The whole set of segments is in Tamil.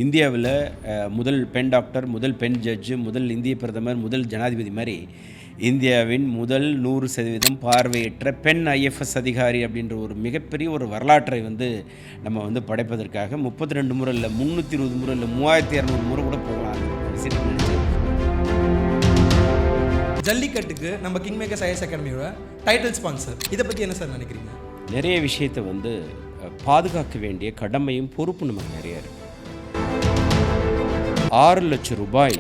இந்தியாவில் முதல் பெண் டாக்டர், முதல் பெண் ஜட்ஜு, முதல் இந்திய பிரதமர், முதல் ஜனாதிபதி மாதிரி இந்தியாவின் முதல் 100% பார்வையற்ற பெண் ஐஎஃப்எஸ் அதிகாரி அப்படின்ற ஒரு மிகப்பெரிய ஒரு வரலாற்றை நம்ம படைப்பதற்காக 32 முறை இல்லை, 320 முறை இல்லை, 3200 முறை கூட போகலாம். ஜல்லிக்கட்டுக்கு நம்ம கிங்மேக்கர்ஸ் ஐஏஎஸ் அகாடமியோட டைட்டில் ஸ்பான்சர், இதை பற்றி என்ன சார் நினைக்கிறீங்க? நிறைய விஷயத்தை பாதுகாக்க வேண்டிய கடமையும் பொறுப்பு நமக்கு நிறைய இருக்குது. 6 லட்சம் ரூபாய்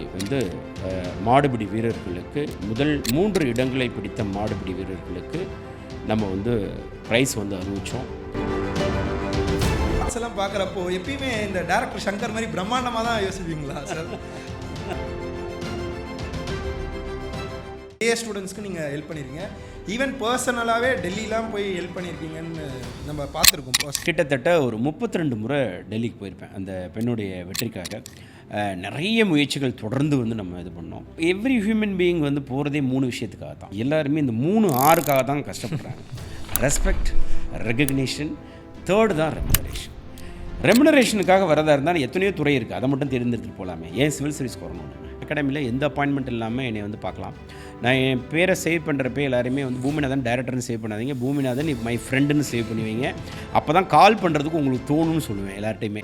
மாடுபிடி வீரர்களுக்கு, முதல் 3 இடங்களை பிடித்த மாடுபிடி வீரர்களுக்கு நம்ம ப்ரைஸ் அறிவித்தோம். எல்லாம் பார்க்குறப்போ எப்பயுமே இந்த டைரக்டர் சங்கர் மாதிரி பிரம்மாண்டமாக தான் யோசிப்பீங்களா சார்? ஸ்டூடெண்ட்ஸ்க்கு நீங்கள் ஹெல்ப் பண்ணியிருக்கீங்க, ஈவன் பர்சனலாகவே டெல்லிலாம் போய் ஹெல்ப் பண்ணியிருக்கீங்கன்னு நம்ம பார்த்துருக்கோம். கிட்டத்தட்ட ஒரு 32 முறை டெல்லிக்கு போயிருப்பேன் அந்த பெண்ணுடைய வெற்றிக்காக. நிறைய முயற்சிகள் தொடர்ந்து நம்ம இது பண்ணோம். எவ்ரி ஹியூமன் பீயிங் போகிறதே 3 விஷயத்துக்காக தான். எல்லாருமே இந்த 3 6க்காக தான் கஷ்டப்படுறாங்க. ரெஸ்பெக்ட், ரெகக்னிஷன், தேர்டு தான் ரெமுனரேஷன். ரெமுனரேஷனுக்காக வரதா இருந்தால் எத்தனையோ துறை இருக்குது, அதை மட்டும் தெரிஞ்சுட்டு போகலாமே. ஏன் சிவில் சர்வீஸ் வரணும்? அகாடமியில் எந்த அப்பாயின்மெண்ட் இல்லாமல் என்னை பார்க்கலாம். நான் என் பேரை சேவ் பண்ணுறப்ப எல்லாருமே பூமிநாதன் டைரக்டர்னு சேவ் பண்ணாதீங்க, பூமிநாதன் மை ஃப்ரெண்டுன்னு சேவ் பண்ணுவீங்க. அப்போ தான் கால் பண்ணுறதுக்கு உங்களுக்கு தோணுன்னு சொல்லுவேன் எல்லார்ட்டையுமே.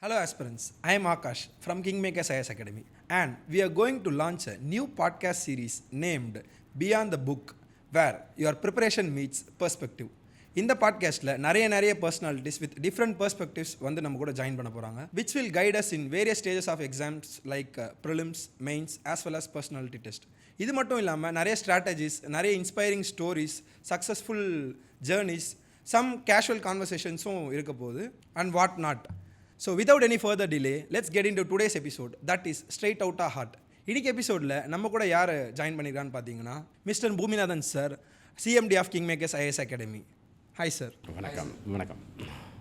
Hello aspirants, I am Akash from Kingmakers IAS Academy and we are going to launch a new podcast series named Beyond the Book where your preparation meets perspective. இந்த பாட்காஸ்ட்டில் நிறைய பர்சனாலிட்டிஸ் வித் டிஃப்ரெண்ட் பெர்ஸ்பெக்டிவ்ஸ் நம்ம கூட ஜாயின் பண்ண போகிறாங்க, which will guide us in various stages of exams like prelims, mains as well as personality test. இது மட்டும் இல்லாமல் நிறைய ஸ்ட்ராட்டஜிஸ், நிறைய inspiring stories, successful journeys, some casual கான்வர்சேஷன்ஸும் இருக்க போகுது and what not. So without any further delay let's get into today's episode, that is straight out a heart. இன்னைக்கு எபிசோடில் நம்ம கூட யார் ஜாயின் பண்ணிக்கிறான்னு பார்த்தீங்கன்னா mister Boominathan sir, CMD of kingmakers IAS academy. Hi sir. வணக்கம். வணக்கம்.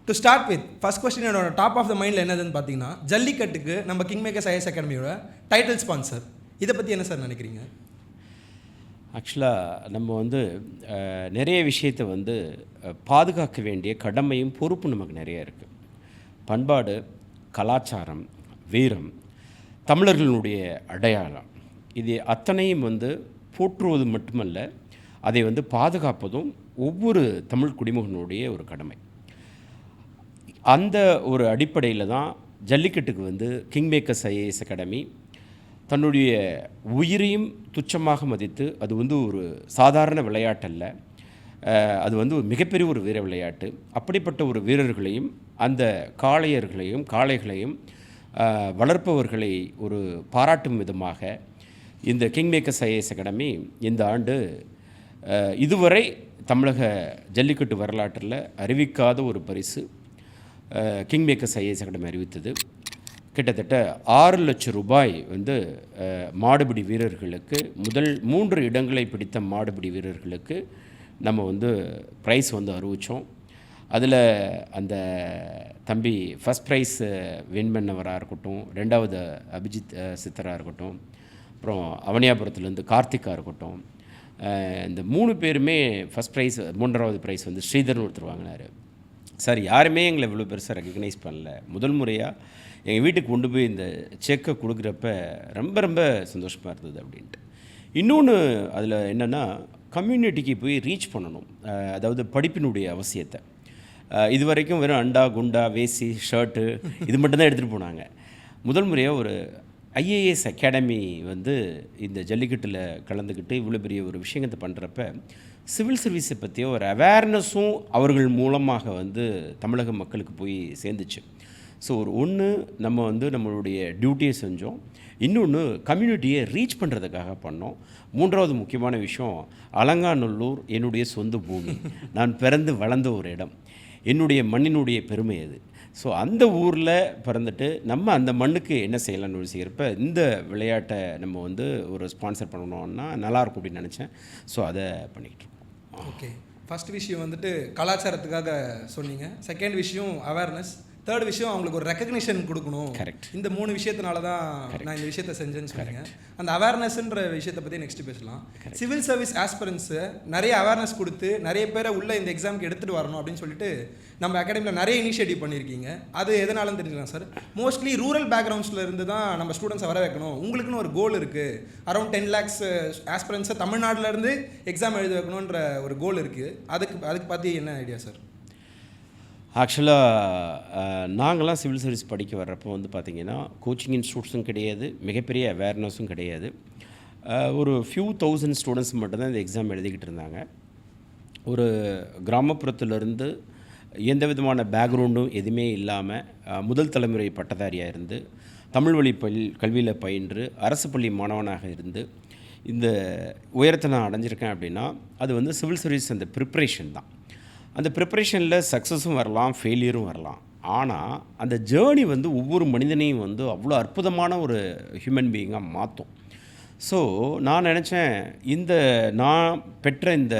To start with first question, என்னோட டாப் ஆஃப் த மைண்டில் என்னதுன்னு பார்த்தீங்கன்னா, ஜல்லிக்கட்டுக்கு நம்ம கிங்மேக்கர்ஸ் ஐஏஎஸ் அகாடமியோட டைட்டில் ஸ்பான்சர், இதை பற்றி என்ன சார் நினைக்கிறீங்க? ஆக்சுவலாக நம்ம நிறைய விஷயத்தை பாதுகாக்க வேண்டிய கடமையும் பொறுப்பு நமக்கு நிறைய இருக்குது. பண்பாடு, கலாச்சாரம், வீரம், தமிழர்களுடைய அடையாளம், இது அத்தனையும் போற்றுவது மட்டுமல்ல, அதை பாதுகாப்பதும் ஒவ்வொரு தமிழ் குடிமகனுடைய ஒரு கடமை. அந்த ஒரு அடிப்படையில் தான் ஜல்லிக்கட்டுக்கு கிங்மேக்கர்ஸ் ஐஏஎஸ் அகாடமி தன்னுடைய உயிரையும் துச்சமாக மதித்து, அது ஒரு சாதாரண விளையாட்டல்ல, அது ஒரு மிகப்பெரிய ஒரு வீர விளையாட்டு. அப்படிப்பட்ட ஒரு வீரர்களையும் அந்த காளைகளையும் வளர்ப்பவர்களை ஒரு பாராட்டும் விதமாக இந்த கிங்மேக்கர்ஸ் ஐஏஎஸ் அகாடமி இந்த ஆண்டு இதுவரை தமிழக ஜல்லிக்கட்டு வரலாற்றில் அறிவிக்காத ஒரு பரிசு கிங்மேக்கர்ஸ் ஐஏஎஸ் அகாடமி அறிவித்தது. கிட்டத்தட்ட 6 லட்சம் ரூபாய் மாடுபிடி வீரர்களுக்கு, முதல் 3 இடங்களை பிடித்த மாடுபிடி வீரர்களுக்கு நம்ம ப்ரைஸ் அறிவித்தோம். அதில் அந்த தம்பி ஃபஸ்ட் ப்ரைஸ் வின் பண்ணவராக இருக்கட்டும், 2வது அபிஜித் சித்தராக இருக்கட்டும், அப்புறம் அவனியாபுரத்துலேருந்து கார்த்திகா இருக்கட்டும், இந்த 3 பேருமே ஃபஸ்ட் ப்ரைஸ், 3வது ப்ரைஸ் ஸ்ரீதர்னு ஒருத்தர் வாங்கினார். சார், யாருமே எங்களை இவ்வளோ பெருசாக ரெக்கக்னைஸ் பண்ணல. முதல் முறையாக எங்கள் வீட்டுக்கு கொண்டு போய் இந்த செக்கை கொடுக்குறப்ப ரொம்ப சந்தோஷமாக இருந்தது அப்படின்ட்டு. இன்னொன்று அதில் என்னென்னா, கம்யூனிட்டிக்கு போய் ரீச் பண்ணணும், அதாவது படிப்பினுடைய அவசியத்தை. இது வரைக்கும் வெறும் அண்டா, குண்டா, வேசி, ஷர்ட்டு இது மட்டும்தான் எடுத்துகிட்டு போனாங்க. முதல் முறையாக ஒரு ஐஏஎஸ் அகாடமி இந்த ஜல்லிக்கட்டில் கலந்துக்கிட்டு இவ்வளோ பெரிய ஒரு விஷயத்தை பண்ணுறப்ப சிவில் சர்வீஸை பற்றிய ஒரு அவேர்னஸும் அவர்கள் மூலமாக தமிழக மக்களுக்கு போய் சேர்ந்துச்சு. ஸோ நம்ம நம்மளுடைய டியூட்டியை செஞ்சோம். இன்னொன்று, கம்யூனிட்டியை ரீச் பண்ணுறதுக்காக பண்ணோம். 3வது முக்கியமான விஷயம், அலங்காநல்லூர் என்னுடைய சொந்த பூமி, நான் பிறந்து வளர்ந்த ஒரு இடம், என்னுடைய மண்ணினுடைய பெருமை அது. ஸோ அந்த ஊரில் பிறந்துட்டு நம்ம அந்த மண்ணுக்கு என்ன செய்யலாம்னு யோசிக்கிறப்ப இந்த விளையாட்டை நம்ம ஒரு ஸ்பான்சர் பண்ணணும்னா நல்லாயிருக்கும் அப்படின்னு நினச்சேன். ஸோ அதை பண்ணிக்கிட்டு இருக்கோம். ஓகே, ஃபஸ்ட் விஷயம் கலாச்சாரத்துக்காக சொன்னீங்க. செகண்ட் விஷயம் அவேர்னஸ். தேர்ட் விஷயம் அவங்களுக்கு ஒரு ரெக்கக்னிஷன் கொடுக்கணும். கரெக்ட். இந்த 3 விஷயத்தினால தான் நான் இந்த விஷயத்தை செஞ்சேன்னு சொன்னீங்க. அந்த அவேர்னஸ்ன்ற விஷயத்தை பற்றி நெக்ஸ்ட் பேசலாம். சிவில் சர்வீஸ் ஆஸ்பிரன்ஸு நிறைய அவேர்னஸ் கொடுத்து நிறைய பேரை உள்ள இந்த எக்ஸாமுக்கு எடுத்துகிட்டு வரணும் அப்படின்னு சொல்லிட்டு நம்ம அகாடமியில் நிறைய இனிஷியேட்டிவ் பண்ணியிருக்கீங்க. அது எதனாலும் தெரிஞ்சுக்கலாம் சார். மோஸ்ட்லி ரூரல் பேக்ரவுண்ட்ஸில் இருந்து தான் நம்ம ஸ்டூடெண்ட்ஸை வர வைக்கணும். உங்களுக்குன்னு ஒரு கோல் இருக்குது. அரௌண்ட் 10 lakhs ஆஸ்பிரன்ஸை தமிழ்நாட்டிலேருந்து எக்ஸாம் எழுத வைக்கணுன்ற ஒரு கோல் இருக்குது. அதுக்கு பற்றி என்ன ஐடியா சார்? ஆக்சுவலாக நாங்களாம் சிவில் சர்வீஸ் படிக்க வர்றப்போ வந்து பார்த்திங்கன்னா கோச்சிங் இன்ஸ்டியூட்ஸும் கிடையாது, மிகப்பெரிய அவேர்னஸும் கிடையாது. ஒரு ஃபியூ தௌசண்ட் ஸ்டூடெண்ட்ஸ் மட்டும்தான் இந்த எக்ஸாம் எழுதிக்கிட்டு இருந்தாங்க. ஒரு கிராமப்புறத்துலேருந்து எந்த விதமான பேக்ரவுண்டும் எதுவுமே இல்லாமல் முதல் தலைமுறை பட்டதாரியாக இருந்து தமிழ் வழி கல்வியில் பயின்று அரசு பள்ளி மாணவனாக இருந்து இந்த உயரத்தை நான் அடைஞ்சிருக்கேன் அப்படின்னா அது வந்து சிவில் சர்வீஸ் அந்த ப்ரிப்ரேஷன் தான். அந்த ப்ரிப்ரேஷனில் சக்ஸஸும் வரலாம், ஃபெயிலியரும் வரலாம். ஆனால் அந்த ஜேர்னி வந்து ஒவ்வொரு மனிதனையும் வந்து அவ்வளோ அற்புதமான ஒரு ஹியூமன் பீயிங்காக மாற்றும். ஸோ நான் நினச்சேன், நான் பெற்ற இந்த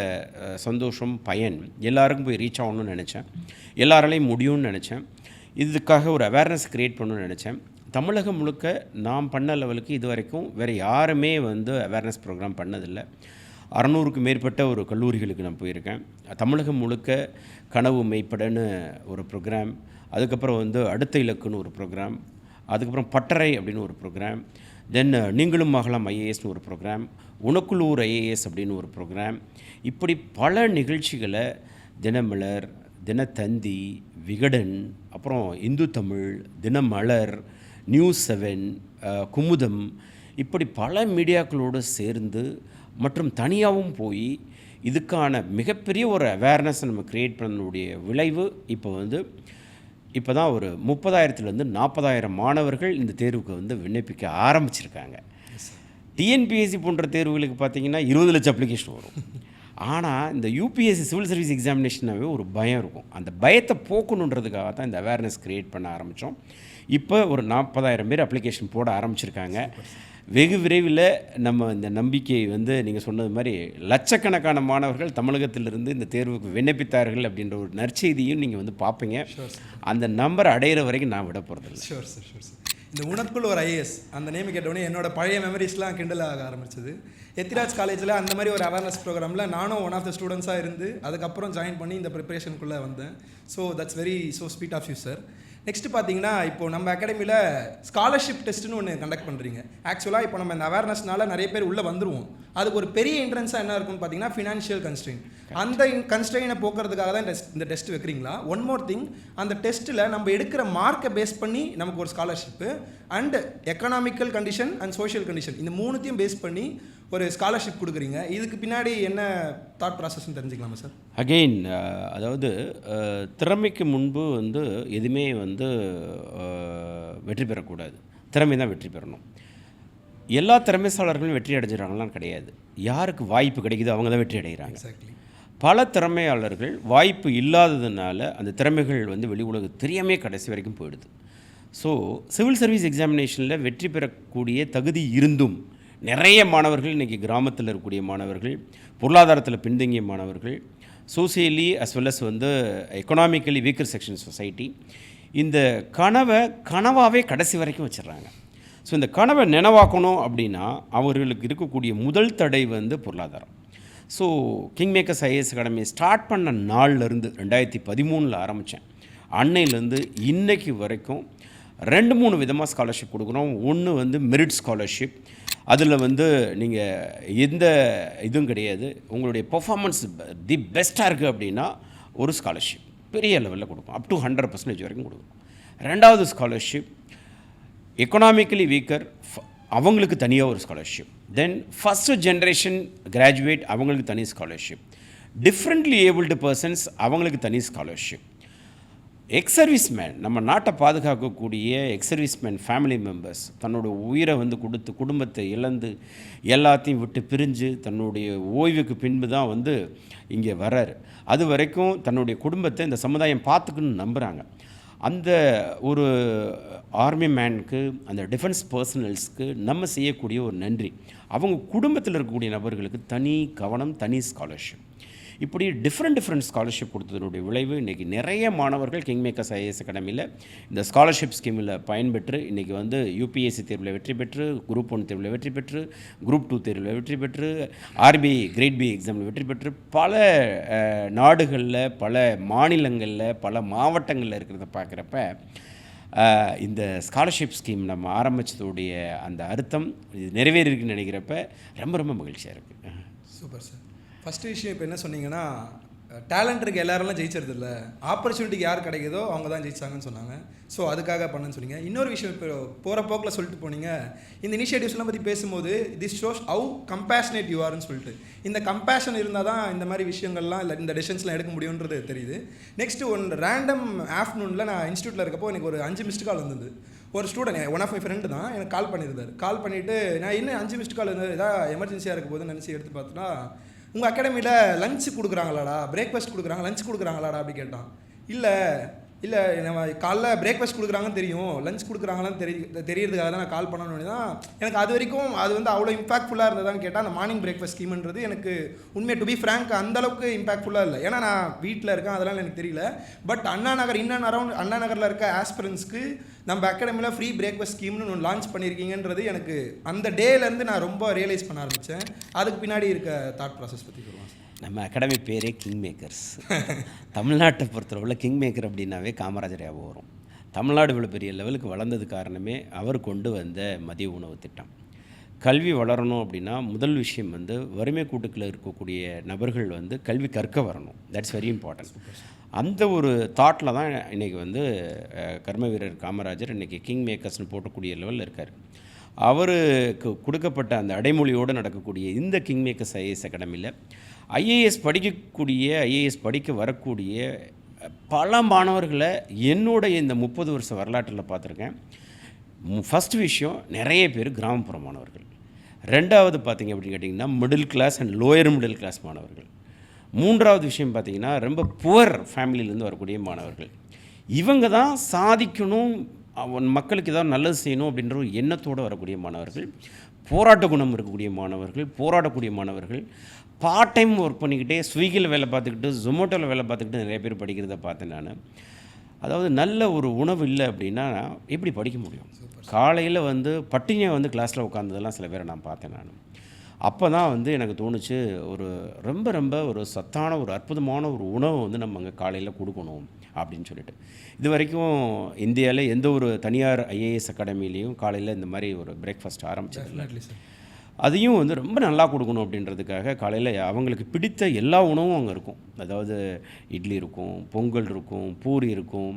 சந்தோஷம் பயன் எல்லாருக்கும் போய் ரீச் ஆகணும்னு நினச்சேன். எல்லாராலையும் முடியும்னு நினச்சேன். இதுக்காக ஒரு அவேர்னஸ் க்ரியேட் பண்ணணும்னு நினச்சேன். தமிழகம் முழுக்க நான் பண்ண லெவலுக்கு இது வரைக்கும் வேறு யாருமே வந்து அவேர்னஸ் ப்ரோக்ராம் பண்ணதில்லை. 600க்கும் மேற்பட்ட ஒரு கல்லூரிகளுக்கு நான் போயிருக்கேன். தமிழகம் முழுக்க கனவு மெய்ப்படன்னு ஒரு ப்ரோக்ராம், அதுக்கப்புறம் வந்து அடுத்த இலக்குன்னு ஒரு ப்ரோக்ராம், அதுக்கப்புறம் பட்டறை அப்படின்னு ஒரு ப்ரோக்ராம், தென் நீங்களும் ஆகலாம் ஐஏஎஸ்னு ஒரு ப்ரோக்ராம், உனக்குள்ளூர் ஐஏஎஸ் அப்படின்னு ஒரு ப்ரோக்ராம். இப்படி பல நிகழ்ச்சிகளை தினமலர், தினத்தந்தி, விகடன், அப்புறம் இந்து தமிழ், தினமலர், நியூஸ் 7, குமுதம், இப்படி பல மீடியாக்களோடு சேர்ந்து மற்றும் தனியாகவும் போய் இதுக்கான மிகப்பெரிய ஒரு அவேர்னஸை நம்ம க்ரியேட் பண்ணக்கூடிய விளைவு இப்போ தான் ஒரு 30,000லேருந்து 40,000 மாணவர்கள் இந்த தேர்வுக்கு வந்து விண்ணப்பிக்க ஆரம்பிச்சிருக்காங்க. டிஎன்பிஎஸ்சி போன்ற தேர்வுகளுக்கு பார்த்திங்கன்னா 20 லட்சம் அப்ளிகேஷன் வரும். ஆனால் இந்த யூபிஎஸ்சி சிவில் சர்வீஸ் எக்ஸாமினேஷனாகவே ஒரு பயம் இருக்கும். அந்த பயத்தை போக்கணுன்றதுக்காக தான் இந்த அவேர்னஸ் க்ரியேட் பண்ண ஆரம்பித்தோம். இப்போ ஒரு 40,000 பேர் அப்ளிகேஷன் போட ஆரம்பிச்சிருக்காங்க. வெகு விரைவில் நம்ம இந்த நம்பிக்கை வந்து நீங்கள் சொன்னது மாதிரி லட்சக்கணக்கான மாணவர்கள் தமிழகத்திலிருந்து இந்த தேர்வுக்கு விண்ணப்பித்தார்கள் அப்படின்ற ஒரு நற்செய்தியும் நீங்கள் வந்து பார்ப்பீங்க. அந்த நம்பர் அடையிற வரைக்கும் நான் விட போகிறதில்ல. Sure sir, sure sir. இந்த உனக்குள் ஒரு ஐஏஎஸ் அந்த நேம் கேட்டோடனே என்னோட பழைய மெமரிஸ்லாம் கிண்டல் ஆக ஆரம்பிச்சது. எத்திராஜ் காலேஜில் அந்த மாதிரி ஒரு அவேர்னஸ் ப்ரோக்ராமில் நானும் ஒன் ஆஃப் த ஸ்டூடெண்ட்ஸாக இருந்து அதுக்கப்புறம் ஜாயின் பண்ணி இந்த ப்ரிப்பரேஷனுக்குள்ளே வந்தேன். So that's very sweet of you sir. Next பார்த்தீங்கன்னா இப்போது நம்ம அகாடமியில் ஸ்காலர்ஷிப் டெஸ்ட்டுன்னு ஒன்று கண்டக்ட் பண்ணுறீங்க. ஆக்சுவலாக இப்போ நம்ம இந்த அவேர்னஸ்னால நிறைய பேர் உள்ளே வந்துருவோம். அதுக்கு ஒரு பெரிய என்ட்ரன்ஸாக என்ன இருக்குன்னு பார்த்தீங்கன்னா ஃபினான்ஷியல் கன்ஸ்ட்ரெயின். அந்த கன்ஸ்ட்ரெயினை போக்குறதுக்காக தான் இந்த டெஸ்ட் வைக்கிறீங்களா? ஒன் மோர் திங், அந்த டெஸ்ட்டில் நம்ம எடுக்கிற மார்க்கை பேஸ் பண்ணி நமக்கு ஒரு scholarship and economical condition and social condition இந்த மூணுத்தையும் பேஸ் பண்ணி ஒரு ஸ்காலர்ஷிப் கொடுக்குறீங்க. இதுக்கு பின்னாடி என்ன தாட் ப்ராசஸ்ன்னு தெரிஞ்சுக்கலாமா சார்? அகெயின் அதாவது திறமைக்கு முன்பு வந்து எதுவுமே வந்து வெற்றி பெறக்கூடாது. திறமை தான் வெற்றி பெறணும். எல்லா திறமைசாளர்களும் வெற்றி அடைஞ்சிடறாங்களாம் கிடையாது. யாருக்கு வாய்ப்பு கிடைக்குதோ அவங்க தான் வெற்றி அடைகிறாங்க. எக்ஸாக்ட்லி. பல திறமையாளர்கள் வாய்ப்பு இல்லாததுனால அந்த திறமைகள் வந்து வெளி உலகம் தெரியாமே கடைசி வரைக்கும் போயிடுது. ஸோ சிவில் சர்வீஸ் எக்ஸாமினேஷனில் வெற்றி பெறக்கூடிய தகுதி இருந்தும் நிறைய மாணவர்கள் இன்றைக்கி கிராமத்தில் இருக்கக்கூடிய மாணவர்கள், பொருளாதாரத்தில் பின்தங்கிய மாணவர்கள், சோசியலி அஸ் வெல் அஸ் வந்து எக்கனாமிக்கலி வீக்கர் செக்ஷன் சொசைட்டி இந்த கனவாகவே கடைசி வரைக்கும் வச்சிடுறாங்க. ஸோ இந்த கனவை நினைவாக்கணும் அப்படின்னா அவர்களுக்கு இருக்கக்கூடிய முதல் தடை வந்து பொருளாதாரம். So king makers IAS academy start பண்ண நாள்லேருந்து 2013 ஆரம்பித்தேன். அன்னையிலேருந்து இன்றைக்கு வரைக்கும் 2-3 விதமாக ஸ்காலர்ஷிப் கொடுக்குறோம். ஒன்று வந்து மெரிட் ஸ்காலர்ஷிப், அதில் வந்து நீங்கள் எந்த இதுவும் கிடையாது, உங்களுடைய பெர்ஃபார்மன்ஸ் தி பெஸ்ட்டாக இருக்குது அப்படின்னா ஒரு ஸ்காலர்ஷிப் பெரிய லெவலில் கொடுக்கும், அப் டு 100% வரைக்கும் கொடுக்கும். ரெண்டாவது ஸ்காலர்ஷிப் எக்கனாமிக்கலி வீக்கர் அவங்களுக்கு தனியாக ஒரு ஸ்காலர்ஷிப். தென் ஃபஸ்ட்டு ஜென்ரேஷன் கிராஜுவேட் அவங்களுக்கு தனி ஸ்காலர்ஷிப். டிஃப்ரெண்ட்லி ஏபிள்டு பர்சன்ஸ் அவங்களுக்கு தனி ஸ்காலர்ஷிப். எக்ஸர்வீஸ்மேன், நம்ம நாட்டை பாதுகாக்கக்கூடிய எக்ஸர்வீஸ்மேன் ஃபேமிலி மெம்பர்ஸ் தன்னோட உயிரை வந்து கொடுத்து குடும்பத்தை இழந்து எல்லாத்தையும் விட்டு பிரிஞ்சு தன்னுடைய ஓய்வுக்கு பின்பு தான் வந்து இங்கே வர்றாரு. அது வரைக்கும் தன்னுடைய குடும்பத்தை இந்த சமுதாயம் பார்த்துக்குன்னு நம்புகிறாங்க. அந்த ஒரு ஆர்மி மேனுக்கு, அந்த டிஃபென்ஸ் பர்சனல்ஸ்க்கு நம்ம செய்யக்கூடிய ஒரு நன்றி. அவங்க குடும்பத்தில் இருக்கக்கூடிய நபர்களுக்கு தனி கவனம், தனி ஸ்காலர்ஷிப். இப்படி டிஃப்ரெண்ட் ஸ்காலர்ஷிப் கொடுத்ததனுடைய விளைவு இன்றைக்கி நிறைய மாணவர்கள் கிங் மேக்கர்ஸ் ஐஏஎஸ் அகாடமியில் இந்த ஸ்காலர்ஷிப் ஸ்கீமில் பயன்பெற்று இன்றைக்கி வந்து யூபிஎஸ்சி தேர்வில் வெற்றி பெற்று குரூப் 1 தேர்வில் வெற்றி பெற்று குரூப் 2 தேர்வில் வெற்றி பெற்று ஆர்பி கிரேட் பி எக்ஸாமில் வெற்றி பெற்று பல நாடுகளில் பல மாநிலங்களில் பல மாவட்டங்களில் இருக்கிறத பார்க்குறப்ப இந்த ஸ்காலர்ஷிப் ஸ்கீம் நம்ம ஆரம்பித்ததுடைய அந்த அர்த்தம் இது நிறைவேறிருக்குன்னு நினைக்கிறப்ப ரொம்ப மகிழ்ச்சியாக இருக்குது. Super sir. ஃபஸ்ட்டு விஷயம் இப்போ என்ன சொன்னீங்கன்னா, டேலண்ட் இருக்க எல்லாரெல்லாம் ஜெயிச்சது இல்லை, ஆப்பர்ச்சுனிட்டிக்கு யார் கிடைக்குதோ அவங்க தான் ஜெயிச்சாங்கன்னு சொன்னாங்க. ஸோ அதுக்காக பண்ணுன்னு சொன்னீங்க. இன்னொரு விஷயம் இப்போ போகிற போக்கில் சொல்லிட்டு போனீங்க, இந்த இனிஷியேட்டிவ்ஸ்லாம் பற்றி பேசும்போது this shows how compassionate you ஆர்னு சொல்லிட்டு, இந்த கம்பேஷன் இருந்தால் தான் இந்த மாதிரி விஷயங்கள்லாம் இல்லை இந்த டெசிஷன்ஸ்லாம் எடுக்க முடியுன்றது தெரியுது. நெக்ஸ்ட்டு ஒன்று ரேண்டம் ஆஃப்டர்நூனில் நான் இன்ஸ்டியூட்டில் இருக்கப்போ எனக்கு ஒரு 5 மிஸ்டு கால் வந்தது. ஒரு student, one of my friend தான், எனக்கு கால் பண்ணியிருந்தார். கால் பண்ணிவிட்டு நான் இன்னும் 5 மிஸ்டு கால் இருந்தது, ஏதாவது எமர்ஜென்சியாக இருக்க போதுன்னு நினச்சி எடுத்து பார்த்தோன்னா, உங்கள் அகாடமியில் லஞ்ச் கொடுக்குறாங்களாடா, பிரேக்ஃபாஸ்ட் கொடுக்குறாங்க, லஞ்ச் கொடுக்குறாங்களாடா அப்படி கேட்டான். இல்லை நம்ம காலைல பிரேக்ஃபாஸ்ட் கொடுக்குறாங்கன்னு தெரியும், லஞ்ச் கொடுக்குறாங்களான்னு தெரியறதுக்காக தான் நான் கால் பண்ணணுன்னு தான். எனக்கு அது வரைக்கும் அது வந்து அவ்வளோ இம்பாக்ட்ஃபுல்லாக இருந்ததான்னு கேட்டால், அந்த மார்னிங் பிரேக்ஃபாஸ்ட் ஸ்கீம்ன்றது எனக்கு உண்மையை டு பி ஃப்ரேங்க் அந்தளவுக்கு இம்பாக்ட்ஃபுல்லாக இல்லை. ஏன்னா நான் வீட்டில் இருக்கேன், அதெல்லாம் எனக்கு தெரியல. பட் அண்ணா நகர் அரௌண்ட் அண்ணா நகரில் இருக்க ஆஸ்பிரன்ஸ்க்கு நம்ம அகாடமியில் ஃப்ரீ பிரேக்ஃபாஸ்ட் ஸ்கீம்னு ஒன்று லான்ச் பண்ணியிருக்கீங்கன்றது எனக்கு அந்த டேலேருந்து நான் ரொம்ப ரியலைஸ் பண்ண ஆரம்பித்தேன். அதுக்கு பின்னாடி இருக்க தாட் ப்ராசஸ் பற்றி சொல்லுவேன். நம்ம அகாடமி பேரே கிங் மேக்கர்ஸ். தமிழ்நாட்டை பொறுத்தளவில் கிங் மேக்கர் அப்படின்னாவே காமராஜர் ஞாபகம் வரும். தமிழ்நாடு இவ்வளோ பெரிய லெவலுக்கு வளர்ந்தது காரணமே அவர் கொண்டு வந்த மதிய உணவு திட்டம். கல்வி வளரணும் அப்படின்னா முதல் விஷயம் வந்து வறுமை கூட்டுக்குள்ள இருக்கக்கூடிய நபர்கள் வந்து கல்வி கற்க வரணும். That's very important. அந்த ஒரு தாட்டில் தான் இன்றைக்கி வந்து கர்ம வீரர் காமராஜர் இன்றைக்கி கிங் மேக்கர்ஸ்னு போட்டக்கூடிய லெவலில் இருக்கார். அவருக்கு கொடுக்கப்பட்ட அந்த அடைமொழியோடு நடக்கக்கூடிய இந்த கிங் மேக்கர்ஸ் ஐஏஎஸ் அகாடமியில் ஐஏஎஸ் படிக்க வரக்கூடிய பல மாணவர்களை என்னுடைய இந்த 30 வருஷ வரலாற்றில் பார்த்துருக்கேன். ஃபஸ்ட்டு விஷயம், நிறைய பேர் கிராமப்புற மாணவர்கள். ரெண்டாவது பார்த்திங்க அப்படின்னு கேட்டிங்கன்னா middle class and lower middle class மாணவர்கள். மூன்றாவது விஷயம் பார்த்திங்கன்னா ரொம்ப புவர் ஃபேமிலியிலேருந்து வரக்கூடிய மாணவர்கள். இவங்க தான் சாதிக்கணும், மக்களுக்கு ஏதாவது நல்லது செய்யணும் அப்படின்ற ஒரு எண்ணத்தோடு வரக்கூடிய மாணவர்கள், போராட்ட குணம் இருக்கக்கூடிய மாணவர்கள், போராடக்கூடிய மாணவர்கள், பார்ட் டைம் ஒர்க் பண்ணிக்கிட்டே ஸ்விக்கியில் வேலை பார்த்துக்கிட்டு ஜொமேட்டோவில் வேலை பார்த்துக்கிட்டு நிறைய பேர் படிக்கிறத பார்த்தேன் நான். அதாவது நல்ல ஒரு உணவு இல்லை அப்படின்னா எப்படி படிக்க முடியும்? காலையில் வந்து பட்டினியை வந்து கிளாஸில் உட்காந்ததெல்லாம் சில பேரை நான் பார்த்தேன் நான். அப்போ தான் வந்து எனக்கு தோணுச்சு, ஒரு ரொம்ப ஒரு சத்தான ஒரு அற்புதமான ஒரு உணவை வந்து நம்ம அங்கே காலையில் கொடுக்கணும் அப்படின்னு சொல்லிட்டு. இது வரைக்கும் இந்தியாவில் எந்த ஒரு தனியார் ஐஏஎஸ் அகாடமிலையும் காலையில் இந்த மாதிரி ஒரு பிரேக்ஃபாஸ்ட் ஆரம்பிச்சதில்லை. அதையும் வந்து ரொம்ப நல்லா கொடுக்கணும் அப்படின்றதுக்காக காலையில் அவங்களுக்கு பிடித்த எல்லா உணவும் அங்கே இருக்கும். அதாவது இட்லி இருக்கும், பொங்கல் இருக்கும், பூரி இருக்கும்,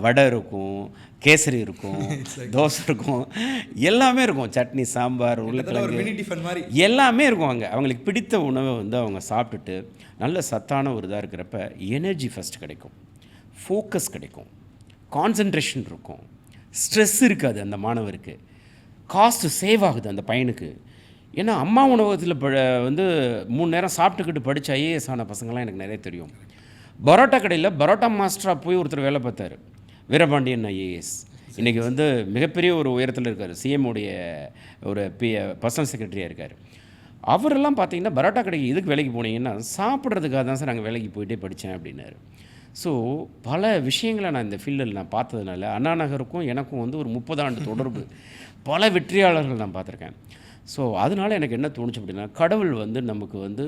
வடை இருக்கும், கேசரி இருக்கும், தோசை இருக்கும், எல்லாமே இருக்கும், சட்னி, சாம்பார், உருளைக்கிழங்கு எல்லாமே இருக்கும். அங்கே அவங்களுக்கு பிடித்த உணவை வந்து அவங்க சாப்பிட்டுட்டு நல்ல சத்தான ஒரு இதாக இருக்கிறப்ப எனர்ஜி ஃபஸ்ட் கிடைக்கும், ஃபோக்கஸ் கிடைக்கும், கான்சன்ட்ரேஷன் இருக்கும், ஸ்ட்ரெஸ் இருக்காது அந்த மாணவருக்கு, காஸ்ட்டு சேவ் ஆகுது அந்த பையனுக்கு. ஏன்னா அம்மா உணவகத்தில் வந்து 3 நேரம் சாப்பிட்டுக்கிட்டு படித்த ஐஏஎஸ் ஆன பசங்களாம் எனக்கு நிறைய தெரியும். பரோட்டா கடையில் பரோட்டா மாஸ்டராக போய் ஒருத்தர் வேலை பார்த்தார், வீரபாண்டியன் ஐஏஎஸ். இன்றைக்கி வந்து மிகப்பெரிய ஒரு உயரத்தில் இருக்கார், சிஎம்முடைய ஒரு பர்சனல் செக்ரட்டரியாக இருக்கார். அவரெல்லாம் பார்த்தீங்கன்னா பரோட்டா கடைக்கு எதுக்கு வேலைக்கு போனீங்கன்னா சாப்பிட்றதுக்காக தான் சார் நாங்கள் வேலைக்கு போயிட்டே படித்தேன் அப்படின்னாரு. ஸோ பல விஷயங்களை நான் இந்த ஃபீல்டில் நான் பார்த்ததுனால அண்ணா நகருக்கும் எனக்கும் வந்து ஒரு 30 ஆண்டு தொடர்பு, பல வெற்றியாளர்கள் நான் பார்த்துருக்கேன். ஸோ அதனால் எனக்கு என்ன தோணுச்சு அப்படின்னா, கடவுள் வந்து நமக்கு வந்து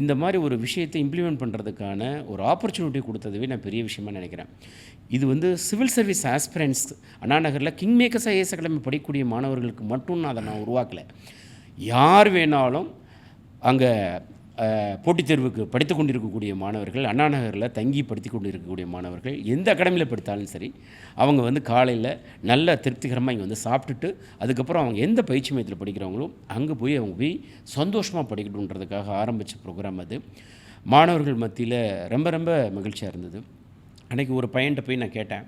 இந்த மாதிரி ஒரு விஷயத்தை இம்ப்ளிமெண்ட் பண்ணுறதுக்கான ஒரு ஆப்பர்ச்சுனிட்டி கொடுத்ததுவே நான் பெரிய விஷயமாக நினைக்கிறேன். இது வந்து சிவில் சர்வீஸ் ஆஸ்பிரண்ட்ஸ் அண்ணா நகரில் கிங் மேக்கர்ஸ் ஐஏஎஸ் அகாடமி படிக்கக்கூடிய மாணவர்களுக்கு மட்டும் நான் அதை நான் உருவாக்கலை. யார் வேணாலும் அங்கே போட்டித் தேர்வுக்கு படித்து கொண்டிருக்கக்கூடிய மாணவர்கள், அண்ணா நகரில் தங்கி படித்து கொண்டு இருக்கக்கூடிய மாணவர்கள் எந்த அகாடமியில் படித்தாலும் சரி, அவங்க வந்து காலையில் நல்ல திருப்திகரமாக இங்கே வந்து சாப்பிட்டுட்டு அதுக்கப்புறம் அவங்க எந்த பயிற்சி மையத்தில் படிக்கிறாங்களோ அங்கே போய் அவங்க போய் சந்தோஷமாக படிக்கணுன்றதுக்காக ஆரம்பித்த ப்ரோக்ராம் அது. மாணவர்கள் மத்தியில் ரொம்ப மகிழ்ச்சியாக இருந்தது. அன்றைக்கி ஒரு பையன்கிட்ட போய் நான் கேட்டேன்,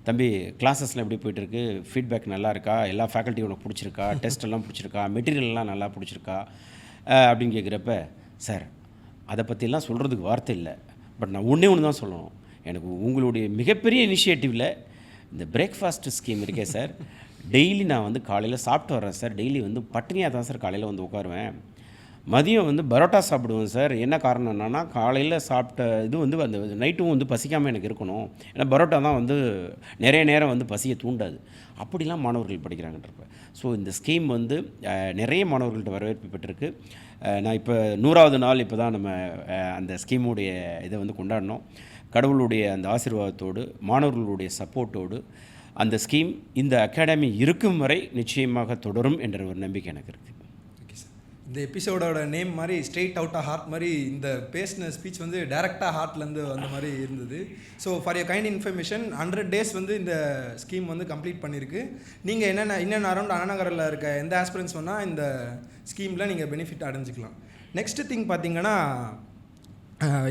தம்பி கிளாஸஸ்லாம் எப்படி போய்ட்டுருக்கு, ஃபீட்பேக் நல்லா இருக்கா, எல்லா ஃபேக்கல்ட்டி உனக்கு பிடிச்சிருக்கா, டெஸ்ட்டெல்லாம் பிடிச்சிருக்கா, மெட்டீரியல்லாம் நல்லா பிடிச்சிருக்கா அப்படின்னு கேட்குறப்ப, சார் அதை பற்றிலாம் சொல்கிறதுக்கு வார்த்தை இல்லை, பட் நான் ஒன்று தான் சொல்லணும், எனக்கு உங்களுடைய மிகப்பெரிய இனிஷியேட்டிவில் இந்த பிரேக்ஃபாஸ்ட் ஸ்கீம் இருக்கே சார், டெய்லி நான் வந்து காலையில் சாப்பிட்டு வரேன் சார், டெய்லி வந்து பட்டினியாக தான் சார் காலையில் வந்து உட்காருவேன், மதியம் வந்து பரோட்டா சாப்பிடுவேன் சார். என்ன காரணம் என்னன்னா, காலையில் சாப்பிட்ட இது வந்து அந்த நைட்டும் வந்து பசிக்காமல் எனக்கு இருக்கணும். ஏன்னா பரோட்டா தான் வந்து நிறைய நேரம் வந்து பசியை தூண்டாது. அப்படிலாம் மாணவர்கள் படிக்கிறாங்கன்றப்ப. ஸோ இந்த ஸ்கீம் வந்து நிறைய மாணவர்கள்ட்ட வரவேற்பு பெற்றிருக்கு. நான் இப்போ 100வது நாள் இப்போ தான் நம்ம அந்த ஸ்கீமுடைய இதை வந்து கொண்டாடினோம். கடவுளுடைய அந்த ஆசீர்வாதத்தோடு, மாணவர்களுடைய சப்போர்ட்டோடு அந்த ஸ்கீம் இந்த அகாடமி இருக்கும் வரை நிச்சயமாக தொடரும் என்ற ஒரு நம்பிக்கை எனக்கு இருக்குது. Okay sir. இந்த எபிசோடோட நேம் மாதிரி ஸ்ட்ரெயிட் அவுட் ஆஃப் ஹார்ட் மாதிரி இந்த பேசின ஸ்பீச் வந்து டேரெக்டாக ஹார்ட்லேருந்து வந்த மாதிரி இருந்தது. So for your kind information 100 days வந்து இந்த ஸ்கீம் வந்து கம்ப்ளீட் பண்ணியிருக்கு. நீங்கள் இன்னும் அரௌண்ட் அண்ணாநகரில் இருக்க எந்த ஆஸ்பிரன்ஸ் வேணால் இந்த ஸ்கீமில் நீங்கள் பெனிஃபிட் அடைஞ்சிக்கலாம். நெக்ஸ்ட் திங் பார்த்தீங்கன்னா,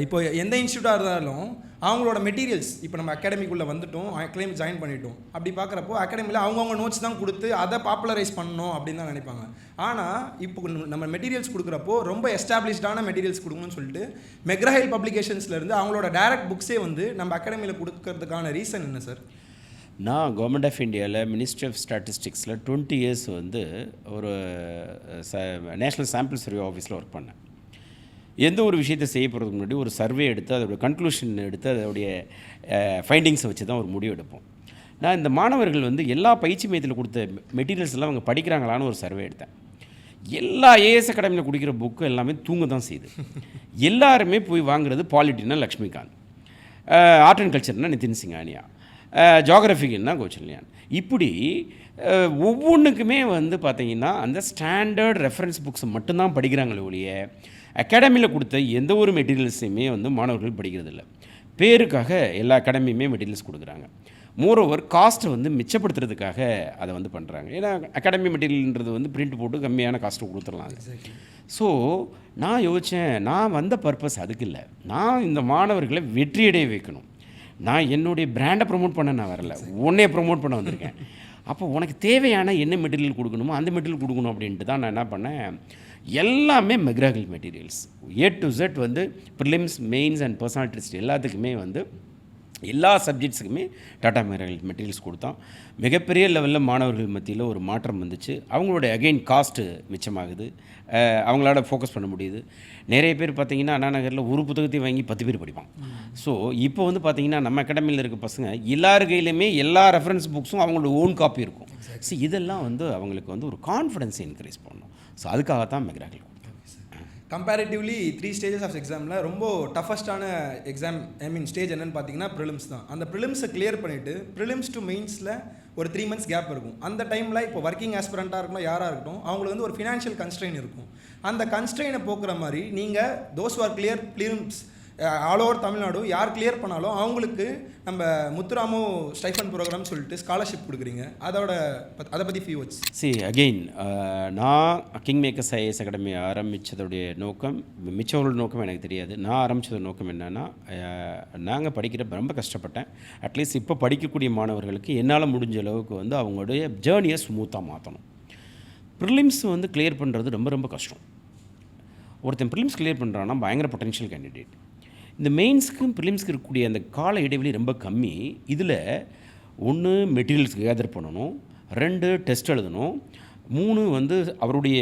இப்போ எந்த இன்ஸ்டியூட்டாக இருந்தாலும் அவங்களோட மெட்டீரியல்ஸ் இப்போ நம்ம அகாடமிக்குள்ளே வந்துட்டோம், கிளைம் ஜாயின் பண்ணிட்டோம். அப்படி பார்க்குறப்போ அகாடமியில் அவங்கவுங்க நோட்ஸ் தான் கொடுத்து அதை பாப்புலரைஸ் பண்ணணும் அப்படின்னு தான் நினைப்பாங்க. ஆனால் இப்போ நம்ம மெட்டீரியல்ஸ் கொடுக்குறப்போ ரொம்ப எஸ்டாப்ளிஷ்டான மெட்டீரியல்ஸ் கொடுக்கணும்னு சொல்லிட்டு மெக்ரஹைல் பப்ளிகேஷன்ஸ்லேருந்து அவங்களோட டைரக்ட் புக்ஸே வந்து நம்ம அகாடமியில் கொடுக்கறதுக்கான ரீசன் என்ன சார்? நான் கவர்மெண்ட் ஆஃப் இந்தியாவில் மினிஸ்ட்ரி ஆஃப் ஸ்டாட்டிஸ்டிக்ஸில் 20 years வந்து ஒரு நேஷ்னல் சாம்பிள் சர்வே ஆஃபீஸில் ஒர்க் பண்ணேன். எந்த ஒரு விஷயத்தை செய்ய போகிறதுக்கு முன்னாடி ஒரு சர்வே எடுத்து அதோடைய கன்க்ளூஷன் எடுத்து அதோடைய ஃபைண்டிங்ஸை வச்சு தான் ஒரு முடிவு எடுப்போம். நான் இந்த மாணவர்கள் வந்து எல்லா பயிற்சி மையத்தில் கொடுத்த மெட்டீரியல்ஸ் எல்லாம் அவங்க படிக்கிறாங்களான்னு ஒரு சர்வே எடுத்தேன். எல்லா ஏஎஸ் அகாடமியில் குடிக்கிற புக்கு எல்லாமே தூங்க தான் செய்யுது. எல்லாருமே போய் வாங்குறது பாலிட்டின்னா லக்ஷ்மிகாந்த், ஆர்ட் அண்ட் கல்ச்சர்னா நிதின் சிங்கானியா, ஜியாகிரஃபிக்குன்னா கோச்சல்யான். இப்படி ஒவ்வொன்றுக்குமே வந்து பார்த்திங்கன்னா அந்த ஸ்டாண்டர்ட் ரெஃபரன்ஸ் புக்ஸை மட்டும்தான் படிக்கிறாங்களே ஒழிய அகாடமியில் கொடுத்த எந்த ஒரு மெட்டீரியல்ஸையுமே வந்து மாணவர்கள் படிக்கிறதில்ல. பேருக்காக எல்லா அகாடமியுமே மெட்டீரியல்ஸ் கொடுக்குறாங்க. மோரோவர் காஸ்ட்டை வந்து மிச்சப்படுத்துறதுக்காக அதை வந்து பண்ணுறாங்க. ஏன்னா அகாடமி மெட்டீரியல்ன்றது வந்து பிரிண்ட் போட்டு கம்மியான காஸ்ட்டு கொடுத்துடலாம். ஸோ நான் யோசித்தேன், நான் வந்த பர்பஸ் அதுக்கு இல்லை. நான் இந்த மாணவர்களை வெற்றியடைய வைக்கணும். நான் என்னுடைய பிராண்டை ப்ரொமோட் பண்ண நான் வரல, உன்னைய ப்ரொமோட் பண்ண வந்திருக்கேன். அப்போ உனக்கு தேவையான என்ன மெட்டீரியல் கொடுக்கணுமோ அந்த மெட்டீரியல் கொடுக்கணும் அப்படின்ட்டு தான் நான் என்ன பண்ணேன், எல்லாமே மெக்ரஹில் மெட்டீரியல்ஸ் A to Z வந்து prelims, mains and personality test எல்லாத்துக்குமே வந்து எல்லா சப்ஜெக்ட்ஸுக்குமே டாடா மெக்ரஹில் மெட்டீரியல்ஸ் கொடுத்தோம். மிகப்பெரிய லெவலில் மாணவர்கள் மத்தியில் ஒரு மாற்றம் வந்துச்சு. அவங்களோட அகெயின் காஸ்ட்டு மிச்சமாகுது, அவங்களால ஃபோக்கஸ் பண்ண முடியுது. நிறைய பேர் பார்த்திங்கன்னா அண்ணா நகரில் ஒரு புத்தகத்தையும் வாங்கி 10 பேர் படிப்பான். ஸோ இப்போ வந்து பார்த்திங்கன்னா நம்ம அகாடமியில் இருக்க பசங்க எல்லார் கையிலுமே எல்லா ரெஃபரன்ஸ் புக்ஸும் அவங்களோட ஓன் காப்பி இருக்கும். ஸோ இதெல்லாம் வந்து அவங்களுக்கு வந்து ஒரு கான்ஃபிடென்ஸ் இன்க்ரீஸ் பண்ணணும். ஸோ அதுக்காகத்தான் மெக்ரஹில். கம்பேரிட்டிவ்லி 3 stages ஆஃப் எக்ஸாமில் ரொம்ப டஃபஸ்டான எக்ஸாம் ஸ்டேஜ் என்னென்னு பார்த்தீங்கன்னா ப்ரிலிம்ஸ் தான். அந்த ப்ரிலிம்ஸை கிளியர் பண்ணிவிட்டு ப்ரிலிம்ஸ் டு மெயின்ஸில் ஒரு 3 months கேப் இருக்கும். அந்த டைமில் இப்போ ஒர்க்கிங் ஆஸ்பிரண்ட்டாக இருக்கணும், யாராக இருக்கட்டும், அவங்களுக்கு வந்து ஒரு ஃபினான்ஷியல் கன்ஸ்ட்ரெயின் இருக்கும். அந்த கன்ஸ்ட்ரெயினை போக்குற மாதிரி நீங்கள் those are clear prelims all over Tamil Nadu யார் கிளியர் பண்ணாலும் அவங்களுக்கு நம்ம முத்துராமு ஸ்டைஃபன் ப்ரோக்ராம் சொல்லிட்டு ஸ்காலர்ஷிப் கொடுக்குறீங்க. அதை பற்றி ஃபியூ வேர்ட்ஸ். அகெயின் நான் கிங் மேக்கர்ஸ் ஐஏஎஸ் அகாடமி ஆரம்பித்ததோடைய நோக்கம், மிச்சவங்களோட நோக்கம் எனக்கு தெரியாது. நான் ஆரம்பித்தது நோக்கம் என்னென்னா, நாங்கள் படிக்கிற ரொம்ப கஷ்டப்பட்டேன். அட்லீஸ்ட் இப்போ படிக்கக்கூடிய மாணவர்களுக்கு என்னால் முடிஞ்ச அளவுக்கு வந்து அவங்களுடைய ஜேர்னியை ஸ்மூத்தாக மாற்றணும். ப்ரிலிம்ஸ் வந்து கிளியர் பண்ணுறது ரொம்ப ரொம்ப கஷ்டம். ஒருத்தன் ப்ரிலிம்ஸ் கிளியர் பண்ணுறான்னா பயங்கர பொட்டென்ஷியல் கேண்டிடேட். இந்த மெயின்ஸுக்கும் ப்ரிலிம்ஸ்க்கு இருக்கக்கூடிய அந்த கால இடைவெளி ரொம்ப கம்மி. இதில் 1 மெட்டீரியல்ஸ் கேதர் பண்ணணும், 2 டெஸ்ட் எழுதணும், 3 வந்து அவருடைய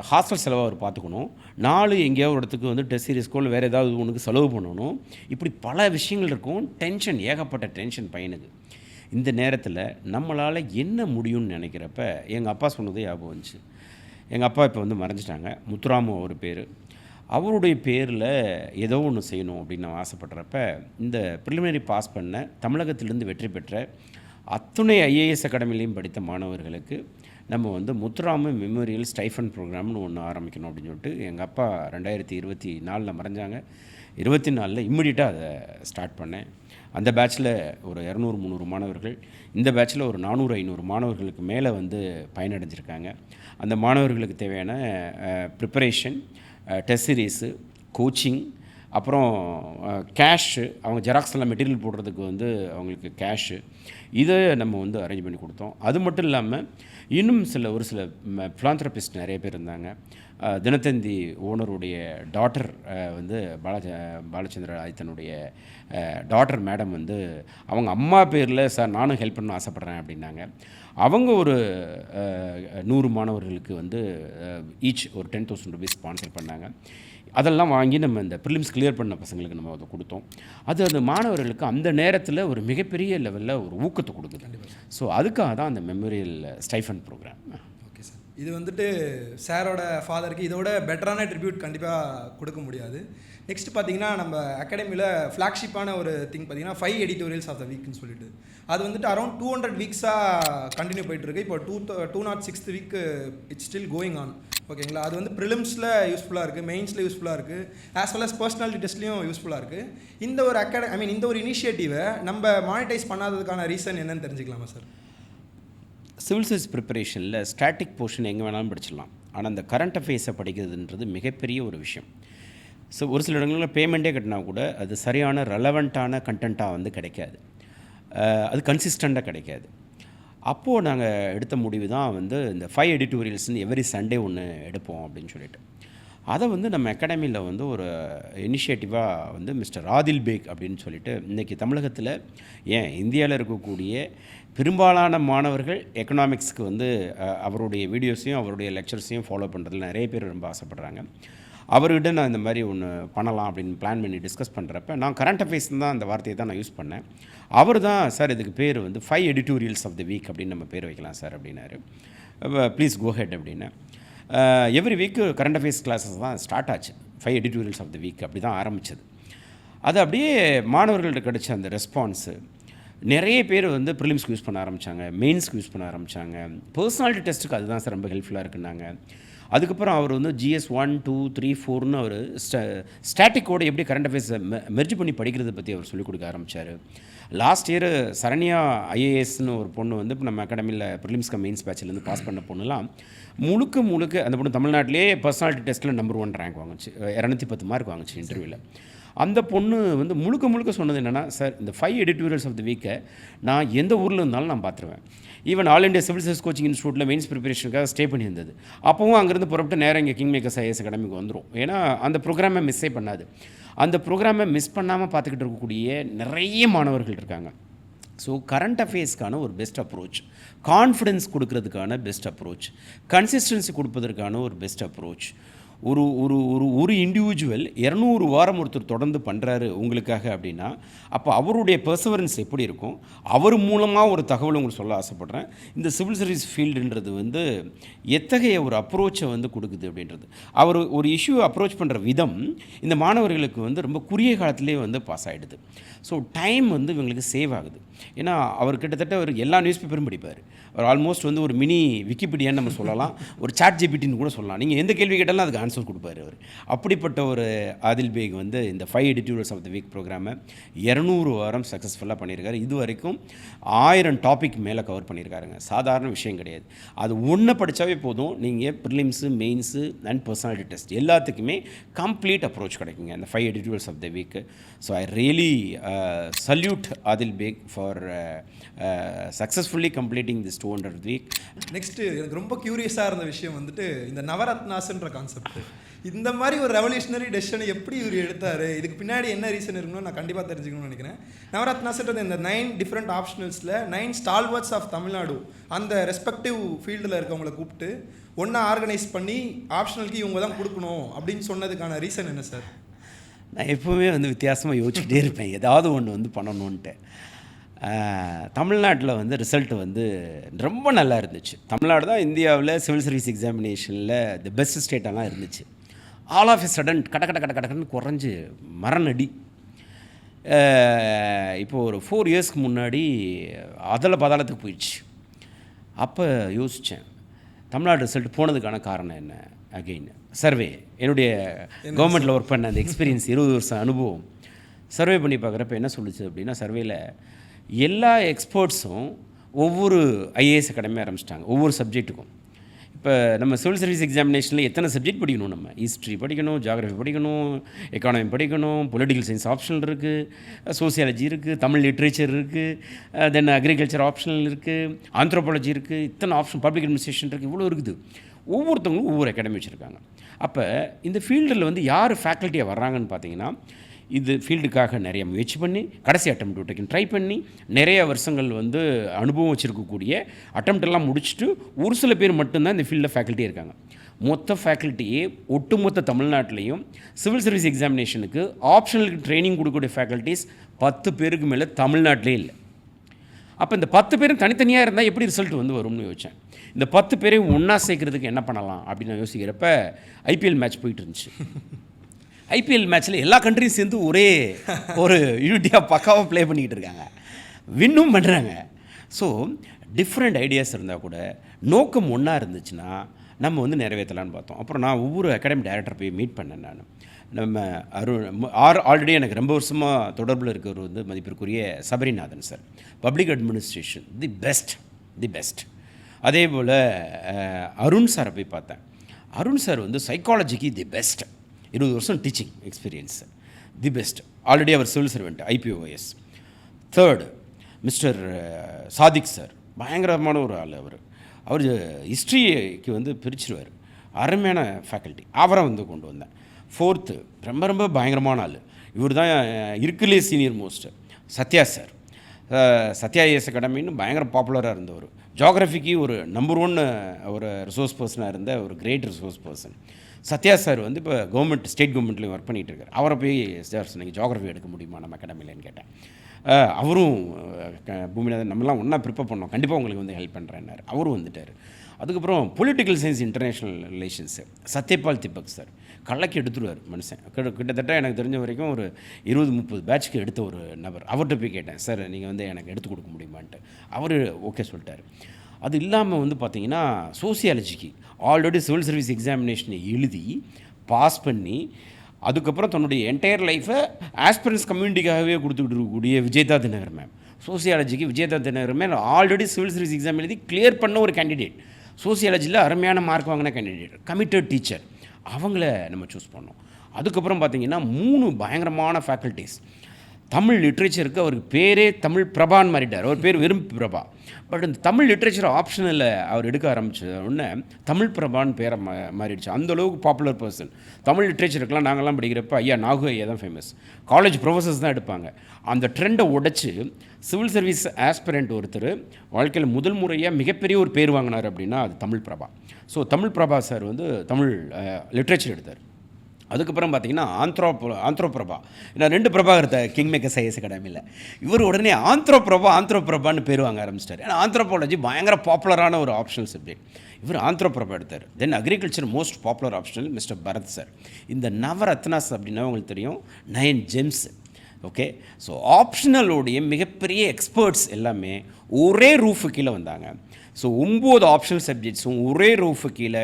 ஹாஸ்டல் செலவை அவர் பார்த்துக்கணும், 4 எங்கேயாவது ஒரு இடத்துக்கு வந்து டெஸ்ட் சீரிஸ்க்கோ இல்லை வேறு ஏதாவது ஒன்றுக்கு செலவு பண்ணணும். இப்படி பல விஷயங்கள் இருக்கும். டென்ஷன், ஏகப்பட்ட டென்ஷன் பையனுக்கு. இந்த நேரத்தில் நம்மளால் என்ன முடியும்னு நினைக்கிறப்ப எங்கள் அப்பா சொன்னதே ஞாபகம் வந்துச்சு. எங்கள் அப்பா இப்போ வந்து மறைஞ்சிட்டாங்க, முத்துராமு அவர் பேர். அவருடைய பேரில் ஏதோ ஒன்று செய்யணும் அப்படின்னு நான் ஆசைப்படுறப்ப இந்த ப்ரிலிமினரி பாஸ் பண்ண தமிழகத்திலிருந்து வெற்றி பெற்ற அத்துணை ஐஏஎஸ் அகாடமிலையும் படித்த மாணவர்களுக்கு நம்ம வந்து முத்துராமு மெமோரியல் ஸ்டைஃபன் ப்ரோக்ராம்னு ஒன்று ஆரம்பிக்கணும் அப்படின்னு சொல்லிட்டு எங்கள் அப்பா 2024 மறைஞ்சாங்க. 24 இம்மிடியட்டாக அதை ஸ்டார்ட் பண்ணேன். அந்த பேட்சில் ஒரு 200-300 மாணவர்கள், இந்த பேட்சில் ஒரு 400-500 மாணவர்களுக்கு மேலே வந்து பயனடைஞ்சிருக்காங்க. அந்த மாணவர்களுக்கு தேவையான ப்ரிப்பரேஷன், டெஸ்ட் சீரீஸு, கோச்சிங், அப்புறம் கேஷு, அவங்க ஜெராக்ஸ் எல்லாம் மெட்டீரியல் போடுறதுக்கு வந்து அவங்களுக்கு கேஷு, இதை நம்ம வந்து அரேஞ்ச் பண்ணி கொடுத்தோம். அது மட்டும் இல்லாமல் இன்னும் ஒரு சில ஃபிலாந்த்ரபிஸ்ட் நிறைய பேர் இருந்தாங்க. தினத்தந்தி ஓனருடைய டாட்டர் வந்து பாலச்சந்திர ஆதித்தனுடைய டாட்டர் மேடம் வந்து அவங்க அம்மா பேரில் சார் நானும் ஹெல்ப் பண்ண ஆசைப்பட்றேன் அப்படின்னாங்க. அவங்க ஒரு 100 மாணவர்களுக்கு வந்து ஈச் ஒரு 10,000 rupees ஸ்பான்சர் பண்ணாங்க. அதெல்லாம் வாங்கி நம்ம இந்த ப்ரிலிம்ஸ் கிளியர் பண்ண பசங்களுக்கு நம்ம அதை கொடுத்தோம். அது அந்த மாணவர்களுக்கு அந்த நேரத்தில் ஒரு மிகப்பெரிய லெவலில் ஒரு ஊக்கத்தை கொடுக்குது. ஸோ அதுக்காக தான் அந்த memorial stipend program. Okay sir, இது வந்துட்டு சாரோட ஃபாதருக்கு இதோட பெட்டரான ட்ரிபியூட் கண்டிப்பாக கொடுக்க முடியாது. நெக்ஸ்ட் பார்த்தீங்கன்னா நம்ம அகாடமியில் ஃப்ளாக்ஷிப்பான ஒரு திங் பார்த்தீங்கன்னா 5 எடிட்டோரியல்ஸ் ஆஃப் த வீக்னு சொல்லிட்டு அது வந்துட்டு அரௌண்ட் 200 வீக்ஸாக கண்டினியூ போயிட்டுருக்கு. இப்போ 206th week it's still going on. ஓகேங்களா, அது வந்து ப்ரிலிம்ஸில் யூஸ்ஃபுல்லாக இருக்குது, மெயின்ஸில் யூஸ்ஃபுல்லாக இருக்குது, ஆஸ் வெல் அஸ் பர்சனாலிட்டி டெஸ்ட்லையும் யூஸ்ஃபுல்லாக இருக்குது. இந்த ஒரு இந்த ஒரு இனிஷியேட்டிவை நம்ம மானிட்டைஸ் பண்ணாததுக்கான ரீசன் என்னன்னு தெரிஞ்சுக்கலாமா சார்? சிவில் சர்வீஸ் ப்ரிப்பரேஷனில் ஸ்டாட்டிக் போர்ஷன் எங்கே வேணாலும் படிச்சிடலாம். ஆனால் அந்த கரண்ட் அஃபேர்ஸை படிக்கிறதுன்றது மிகப்பெரிய ஒரு விஷயம். ஸோ ஒரு சில இடங்களில் பேமெண்ட்டே கட்டினா கூட அது சரியான ரெலவெண்ட்டான கண்டென்ட்டாக வந்து கிடைக்காது, அது கன்சிஸ்டண்ட்டாக கிடைக்காது. அப்போது நாங்கள் எடுத்த முடிவு தான் வந்து இந்த 5 எடிட்டோரியல்ஸ்னு எவ்ரி சண்டே ஒன்று எடுப்போம் அப்படின்னு சொல்லிட்டு. அதை வந்து நம்ம அகாடமியில் வந்து ஒரு இனிஷியேட்டிவாக வந்து மிஸ்டர் ஆதில் பேக் அப்படின்னு சொல்லிட்டு இன்றைக்கி தமிழகத்தில் ஏன் இந்தியாவில் இருக்கக்கூடிய பெரும்பாலான மாணவர்கள் எக்கனாமிக்ஸ்க்கு வந்து அவருடைய வீடியோஸையும் அவருடைய லெக்சர்ஸையும் ஃபாலோ பண்ணுறதுல நிறைய பேர் ரொம்ப ஆசைப்பட்றாங்க. அவர்கிட்ட நான் இந்த மாதிரி ஒன்று பண்ணலாம் அப்படின்னு பிளான் பண்ணி டிஸ்கஸ் பண்ணுறப்ப நான் கரண்ட் அஃபேர்ஸ் தான் அந்த வார்த்தையை தான் நான் யூஸ் பண்ணேன். அவர் தான் சார் இதுக்கு பேர் வந்து 5 எடிட்டோரியல்ஸ் ஆஃப் த வீக் அப்படின்னு நம்ம பேர் வைக்கலாம் சார் அப்படின்னாரு. ப்ளீஸ் கோ ஹெட் அப்படின்னு. Every week current affairs classes தான் ஸ்டார்ட் ஆச்சு. 5 எடிட்டோரியல்ஸ் ஆஃப் த வீக் அப்படி தான் ஆரம்பித்தது. அது அப்படியே மாணவர்கள்ட்ட கிடைச்ச அந்த ரெஸ்பான்ஸு நிறைய பேர் வந்து ப்ரிலிம்ஸ்க்கு யூஸ் பண்ண ஆரம்பித்தாங்க, மெயின்ஸ்க்கு யூஸ் பண்ண ஆரம்பித்தாங்க. பர்சனாலிட்டி டெஸ்ட்டுக்கு அதுதான் சார் ரொம்ப ஹெல்ப்ஃபுல்லாக இருக்குன்னாங்க. அதுக்கப்புறம் அவர் வந்து GS 1, 2, 3, 4ன்னு அவர் ஸ்டாட்டிக்கோடு எப்படி கரண்ட் அஃபேர்ஸை மெர்ஜ் பண்ணி படிக்கிறத பற்றி அவர் சொல்லிக் கொடுக்க ஆரம்பித்தார். லாஸ்ட் இயர் சரண்யா IASன்னு ஒரு பொண்ணு வந்து இப்போ நம்ம அகாடமியில் ப்ரிலிம்ஸ்க்கு மெயின்ஸ் பேட்சிலேருந்து பாஸ் பண்ண பொண்ணுலாம் முழுக்க அந்த பொண்ணு தமிழ்நாட்டிலே பர்சனாலிட்டி டெஸ்ட்டில் நம்பர் 1 ரேங்க் வாங்குச்சு, 210 மார்க் வாங்குச்சு இன்டர்வியூவில். அந்த பொண்ணு வந்து முழுக்க சொன்னது என்னென்னா, சார் இந்த 5 எடிட்டோரியல்ஸ் ஆஃப் த வீக்கை நான் எந்த ஊரில் இருந்தாலும் நான் பார்த்துருவேன். Even all India civil service coaching இன்ஸ்டியூட்டில் மெயின்ஸ் ப்ரிப்பரேஷனுக்காக ஸ்டே பண்ணியிருந்தது. அப்போவும் அங்கேருந்து புறப்பட்டு நேரம் இங்கே கிங் மேக்கர்ஸ் IAS அகாடமிக்கு வந்துடும். ஏன்னா அந்த ப்ரோக்ராமை மிஸ்ஸே பண்ணாது. அந்த ப்ரோக்ராமை மிஸ் பண்ணாமல் பார்த்துக்கிட்டு இருக்கக்கூடிய நிறைய மாணவர்கள் இருக்காங்க. ஸோ கரண்ட் அஃபேர்ஸ்க்கான ஒரு பெஸ்ட் அப்ரோச், கான்ஃபிடென்ஸ் கொடுக்கறதுக்கான பெஸ்ட் அப்ரோச், கன்சிஸ்டன்சி கொடுப்பதற்கான ஒரு பெஸ்ட் அப்ரோச். ஒரு ஒரு ஒரு ஒரு இண்டிவிஜுவல் 200 வாரம் ஒருத்தர் தொடர்ந்து பண்ணுறாரு உங்களுக்காக அப்படின்னா, அப்போ அவருடைய பெர்சவரன்ஸ் எப்படி இருக்கும், அவர் மூலமாக ஒரு தகவல் உங்களுக்கு சொல்ல ஆசைப்பட்றேன். இந்த சிவில் சர்வீஸ் ஃபீல்டுன்றது வந்து எத்தகைய ஒரு அப்ரோச்சை வந்து கொடுக்குது அப்படின்றது. அவர் ஒரு இஷ்யூ அப்ரோச் பண்ணுற விதம் இந்த மாணவர்களுக்கு வந்து ரொம்ப குறுகிய காலத்திலே வந்து பாஸ் ஆகிடுது. ஸோ டைம் வந்து இவங்களுக்கு சேவ் ஆகுது. ஏன்னா அவர் கிட்டத்தட்ட ஒரு எல்லா நியூஸ் பேப்பரும் படிப்பார். அவர் ஆல்மோஸ்ட் வந்து ஒரு மினி விக்கிபீடியான்னு நம்ம சொல்லலாம், ஒரு சாட் ஜிபிடின்னு கூட சொல்லலாம். நீங்கள் எந்த கேள்வி கேட்டாலும் அதுக்கு ஆன்சர் கொடுப்பார் அவர். அப்படிப்பட்ட ஒரு ஆதில் பேக் வந்து இந்த 5 எடிட்டோரியல்ஸ் ஆஃப் த வீக் ப்ரோக்ராமை 200 வாரம் சக்ஸஸ்ஃபுல்லாக பண்ணியிருக்காரு. இது வரைக்கும் 1000 டாபிக் மேலே கவர் பண்ணியிருக்காருங்க. சாதாரண விஷயம் கிடையாது. அது ஒன்று படித்தாவே போதும், நீங்கள் prelims, mains and personality test எல்லாத்துக்குமே கம்ப்ளீட் அப்ரோச் கிடைக்குங்க இந்த 5 editorials of the week. So I really salute Adil Beg for successfully completing this 200th week. Next எனக்கு ரொம்ப க்யூரியஸாக இருந்த விஷயம் வந்துட்டு இந்த நவரத்னாஸ்ன்ற கான்செப்ட். இந்த மாதிரி ஒரு ரெவல்யூஷனரி டெசிஷனை எப்படி இவர் எடுத்தார், இதுக்கு பின்னாடி என்ன ரீசன் இருக்கணும்னு நான் கண்டிப்பாக தெரிஞ்சுக்கணும்னு நினைக்கிறேன். நவரத்னாஸ்ன்றது இந்த 9 டிஃப்ரெண்ட் ஆப்ஷனல்ஸில் 9 ஸ்டால்வர்ட்ஸ் ஆஃப் தமிழ்நாடு அந்த ரெஸ்பெக்டிவ் ஃபீல்டில் இருக்கவங்களை கூப்பிட்டு ஒன்றா ஆர்கனைஸ் பண்ணி ஆப்ஷனலுக்கு இவங்க தான் கொடுக்கணும் அப்படின்னு சொன்னதுக்கான ரீசன் என்ன சார்? நான் எப்போவுமே வந்து வித்தியாசமாக யோசிச்சுக்கிட்டே இருப்பேன், ஏதாவது ஒன்று வந்து பண்ணணுன்ட்டு. தமிழ்நாட்டில் வந்து ரிசல்ட் வந்து ரொம்ப நல்லா இருந்துச்சு. தமிழ்நாடு தான் இந்தியாவில் சிவில் சர்வீஸ் எக்ஸாமினேஷனில் தி பெஸ்ட் ஸ்டேட்டெல்லாம் இருந்துச்சு. ஆல் ஆஃப் எ சடன் கடன்னு குறைஞ்சி மரணடி. இப்போது ஒரு 4 இயர்ஸ்க்கு முன்னாடி பாதாளத்துக்கு போயிடுச்சு. அப்போ யோசித்தேன், தமிழ்நாடு ரிசல்ட் போனதுக்கான காரணம் என்ன. அகெயின் சர்வே, என்னுடைய கவர்மெண்ட்டில் ஒர்க் பண்ண அந்த எக்ஸ்பீரியன்ஸ் 20 வருஷம் அனுபவம் சர்வே பண்ணி பார்க்குறப்ப என்ன சொல்லுச்சு அப்படின்னா, சர்வேயில் எல்லா எக்ஸ்பர்ட்ஸும் ஒவ்வொரு IAS அகாடமி ஆரம்பிச்சிட்டாங்க ஒவ்வொரு சப்ஜெக்ட்டுக்கும். இப்போ நம்ம சிவில் சர்வீஸ் எக்ஸாமினேஷனில் எத்தனை சப்ஜெக்ட் படிக்கணும், நம்ம ஹிஸ்ட்ரி படிக்கணும், ஜியாகிரஃபி படிக்கணும், எக்கானமி படிக்கணும், பொலிட்டிக்கல் சயின்ஸ் ஆப்ஷனல் இருக்குது, சோசியாலஜி இருக்குது, தமிழ் லிட்ரேச்சர் இருக்குது, தென் அக்ரிகல்ச்சர் ஆப்ஷனல் இருக்குது, ஆந்த்ரோபாலஜி இருக்குது, இத்தனை ஆப்ஷன், பப்ளிக் அட்மினிஸ்ட்ரேஷன் இருக்குது, இவ்வளோ இருக்குது. ஒவ்வொருத்தவங்களும் ஒவ்வொரு அகாடமி வச்சுருக்காங்க. அப்போ இந்த ஃபீல்டில் வந்து யார் ஃபேக்கல்ட்டியாக வர்றாங்கன்னு பார்த்தீங்கன்னா, இது ஃபீல்டுக்காக நிறைய முயற்சி பண்ணி கடைசி அட்டெம்ப்ட் ட்ரை பண்ணி நிறைய வருஷங்கள் வந்து அனுபவம் வச்சுருக்கக்கூடிய அட்டெம்ப்டெல்லாம் முடிச்சுட்டு ஒரு சில பேர் மட்டும்தான் இந்த ஃபீல்டில் ஃபேக்கல்ட்டி இருக்காங்க. மொத்த ஃபேக்கல்ட்டியே ஒட்டுமொத்த தமிழ்நாட்டிலையும் சிவில் சர்வீஸ் எக்ஸாமினேஷனுக்கு ஆப்ஷனலுக்கு ட்ரைனிங் கொடுக்கக்கூடிய ஃபேக்கல்ட்டிஸ் 10 பேருக்கு மேலே தமிழ்நாட்டிலே இல்லை. அப்போ இந்த 10 பேரும் தனித்தனியாக இருந்தால் எப்படி ரிசல்ட் வந்து வரும்னு யோசித்தேன். இந்த 10 பேரையும் ஒன்றா சேர்க்கறதுக்கு என்ன பண்ணலாம் அப்படின்னு நான் யோசிக்கிறப்ப ஐபிஎல் மேட்ச் போயிட்டு இருந்துச்சு. ஐபிஎல் மேட்ச்சில் எல்லா கண்ட்ரியும் சேர்ந்து ஒரே ஒரு யூனிட்டியாக பக்காவாக ப்ளே பண்ணிக்கிட்டு இருக்காங்க, வின்னும் பண்ணுறாங்க. ஸோ டிஃப்ரெண்ட் ஐடியாஸ் இருந்தால் கூட நோக்கம் ஒன்றா இருந்துச்சுன்னா நம்ம வந்து நிறைவேற்றலான்னு பார்த்தோம். அப்புறம் நான் ஒவ்வொரு அகாடமி டைரக்டர் போய் மீட் பண்ணேன். நான் நம்ம ஆல்ரெடி எனக்கு ரொம்ப வருஷமாக தொடர்பில் இருக்கிறவர் வந்து மதிப்பிற்குரிய Sabarinathan sir, public administration the best. அதே போல் அருண் சாரை போய் பார்த்தேன். அருண் சார் வந்து சைக்காலஜிக்கு தி பெஸ்ட், 20 வருஷம் teaching experience, the best. Already அவர் civil servant IPOS. Third mister Sadiq sir, பயங்கரமான ஒரு ஆள். அவர் ஹிஸ்ட்ரிக்கு வந்து பிரிச்சிருவார், அருமையான ஃபேக்கல்ட்டி, அவரை வந்து கொண்டு வந்தேன். ஃபோர்த்து ரொம்ப பயங்கரமான ஆள், இவர் தான் இருக்குலே senior most, Sathya sir. Sathya IAS அகாடமின்னு பயங்கர பாப்புலராக இருந்தவர். ஜியாகிரஃபிக்கு ஒரு நம்பர் 1 ஒரு ரிசோர்ஸ் பர்சனாக இருந்த ஒரு great resource person Sathya sir. வந்து இப்போ ஸ்டேட் கவர்மெண்ட்லேயும் ஒர்க் பண்ணிகிட்டு இருக்கார். அவரை போய் சார் நீங்கள் ஜியாகிரஃபி எடுக்க முடியுமா நம்ம அகாடமியிலன்னு கேட்டேன். அவரும் பூமிநாதன் நம்மலாம் ஒன்றா ப்ரிப்பேர் பண்ணோம், கண்டிப்பாக உங்களுக்கு வந்து ஹெல்ப் பண்ணுறேன்னாரு. அவரும் வந்துட்டார். அதுக்கப்புறம் political science international relations Satyapal Dipak sir, கள்ளக்கி எடுத்துருவார் மனுஷன். கிட்டத்தட்ட எனக்கு தெரிஞ்ச வரைக்கும் ஒரு 20-30 பேட்ச்க்கு எடுத்த ஒரு நபர். அவர்கிட்ட போய் கேட்டேன், சார் நீங்கள் வந்து எனக்கு எடுத்து கொடுக்க முடியுமான்ட்டு. அவர் ஓகே சொல்லிட்டார். அது இல்லாமல் வந்து பார்த்திங்கன்னா சோசியாலஜிக்கு ஆல்ரெடி சிவில் சர்வீஸ் எக்ஸாமினேஷனை எழுதி பாஸ் பண்ணி அதுக்கப்புறம் தன்னுடைய என்டையர் லைஃப்பை ஆஸ்பிரன்ஸ் கம்யூனிட்டிக்காகவே கொடுத்துக்கிட்டு இருக்கக்கூடிய விஜயதா தினகர் மேம். சோசியாலஜிக்கு Vijayatha Dinakar ma'am already civil service exam எழுதி கிளியர் பண்ண ஒரு கேண்டிடேட், சோசியாலஜியில் அருமையான மார்க் வாங்கின கேண்டிடேட், கமிட்டட் டீச்சர். அவங்கள நம்ம சூஸ் பண்ணோம். அதுக்கப்புறம் பார்த்திங்கன்னா 3 பயங்கரமான ஃபேக்கல்ட்டிஸ். தமிழ் லிட்ரேச்சருக்கு அவருக்கு பேரே தமிழ் பிரபான்னு மாறிட்டார். அவர் பேர் வெறும் பிரபா. பட் இந்த தமிழ் லிட்ரேச்சர் ஆப்ஷனில் அவர் எடுக்க ஆரம்பித்த உடனே தமிழ் பிரபான்னு பேரை மாறிடுச்சு. அந்தளவுக்கு பாப்புலர் பர்சன். தமிழ் லிட்ரேச்சருக்கெலாம் நாங்கள்லாம் படிக்கிறப்ப ஐயா நாகு ஐயா தான் ஃபேமஸ், காலேஜ் ப்ரொஃபஸர்ஸ் தான் எடுப்பாங்க. அந்த ட்ரெண்டை உடைச்சி சிவில் சர்வீஸ் ஆஸ்பிரண்ட் ஒருத்தர் வாழ்க்கையில் முதல் முறையாக மிகப்பெரிய ஒரு பேர் வாங்கினார் அப்படின்னா அது தமிழ் பிரபா. ஸோ தமிழ் பிரபா சார் வந்து தமிழ் லிட்ரேச்சர் எடுத்தார். அதுக்கப்புறம் பார்த்திங்கன்னா ஆந்த்ரோபிரபா. நான் 2 பிரபா இருந்த கிங் மேக்கர்ஸ் ஐஎஸ் அகாடமியில். இவர் உடனே ஆந்த்ரோபிரபான்னு பேர் வாங்க ஆரம்பிச்சிட்டார். ஏன்னா ஆந்த்ரோபாலஜி பயங்கர பாப்புலரான ஒரு ஆப்ஷனல் சப்ஜெக்ட். இவர் ஆந்த்ரோபிரபா எடுத்தார். Then agriculture most popular optional mister Bharath sir. இந்த நவரத்னாஸ் அப்படின்னா உங்களுக்கு தெரியும், 9 ஜெம்ஸ். ஓகே, ஸோ ஆப்ஷனலோடைய மிகப்பெரிய எக்ஸ்பர்ட்ஸ் எல்லாமே ஒரே ரூஃபு கீழே வந்தாங்க. ஸோ 9 ஆப்ஷனல் சப்ஜெக்ட்ஸும் ஒரே ரூஃபு கீழே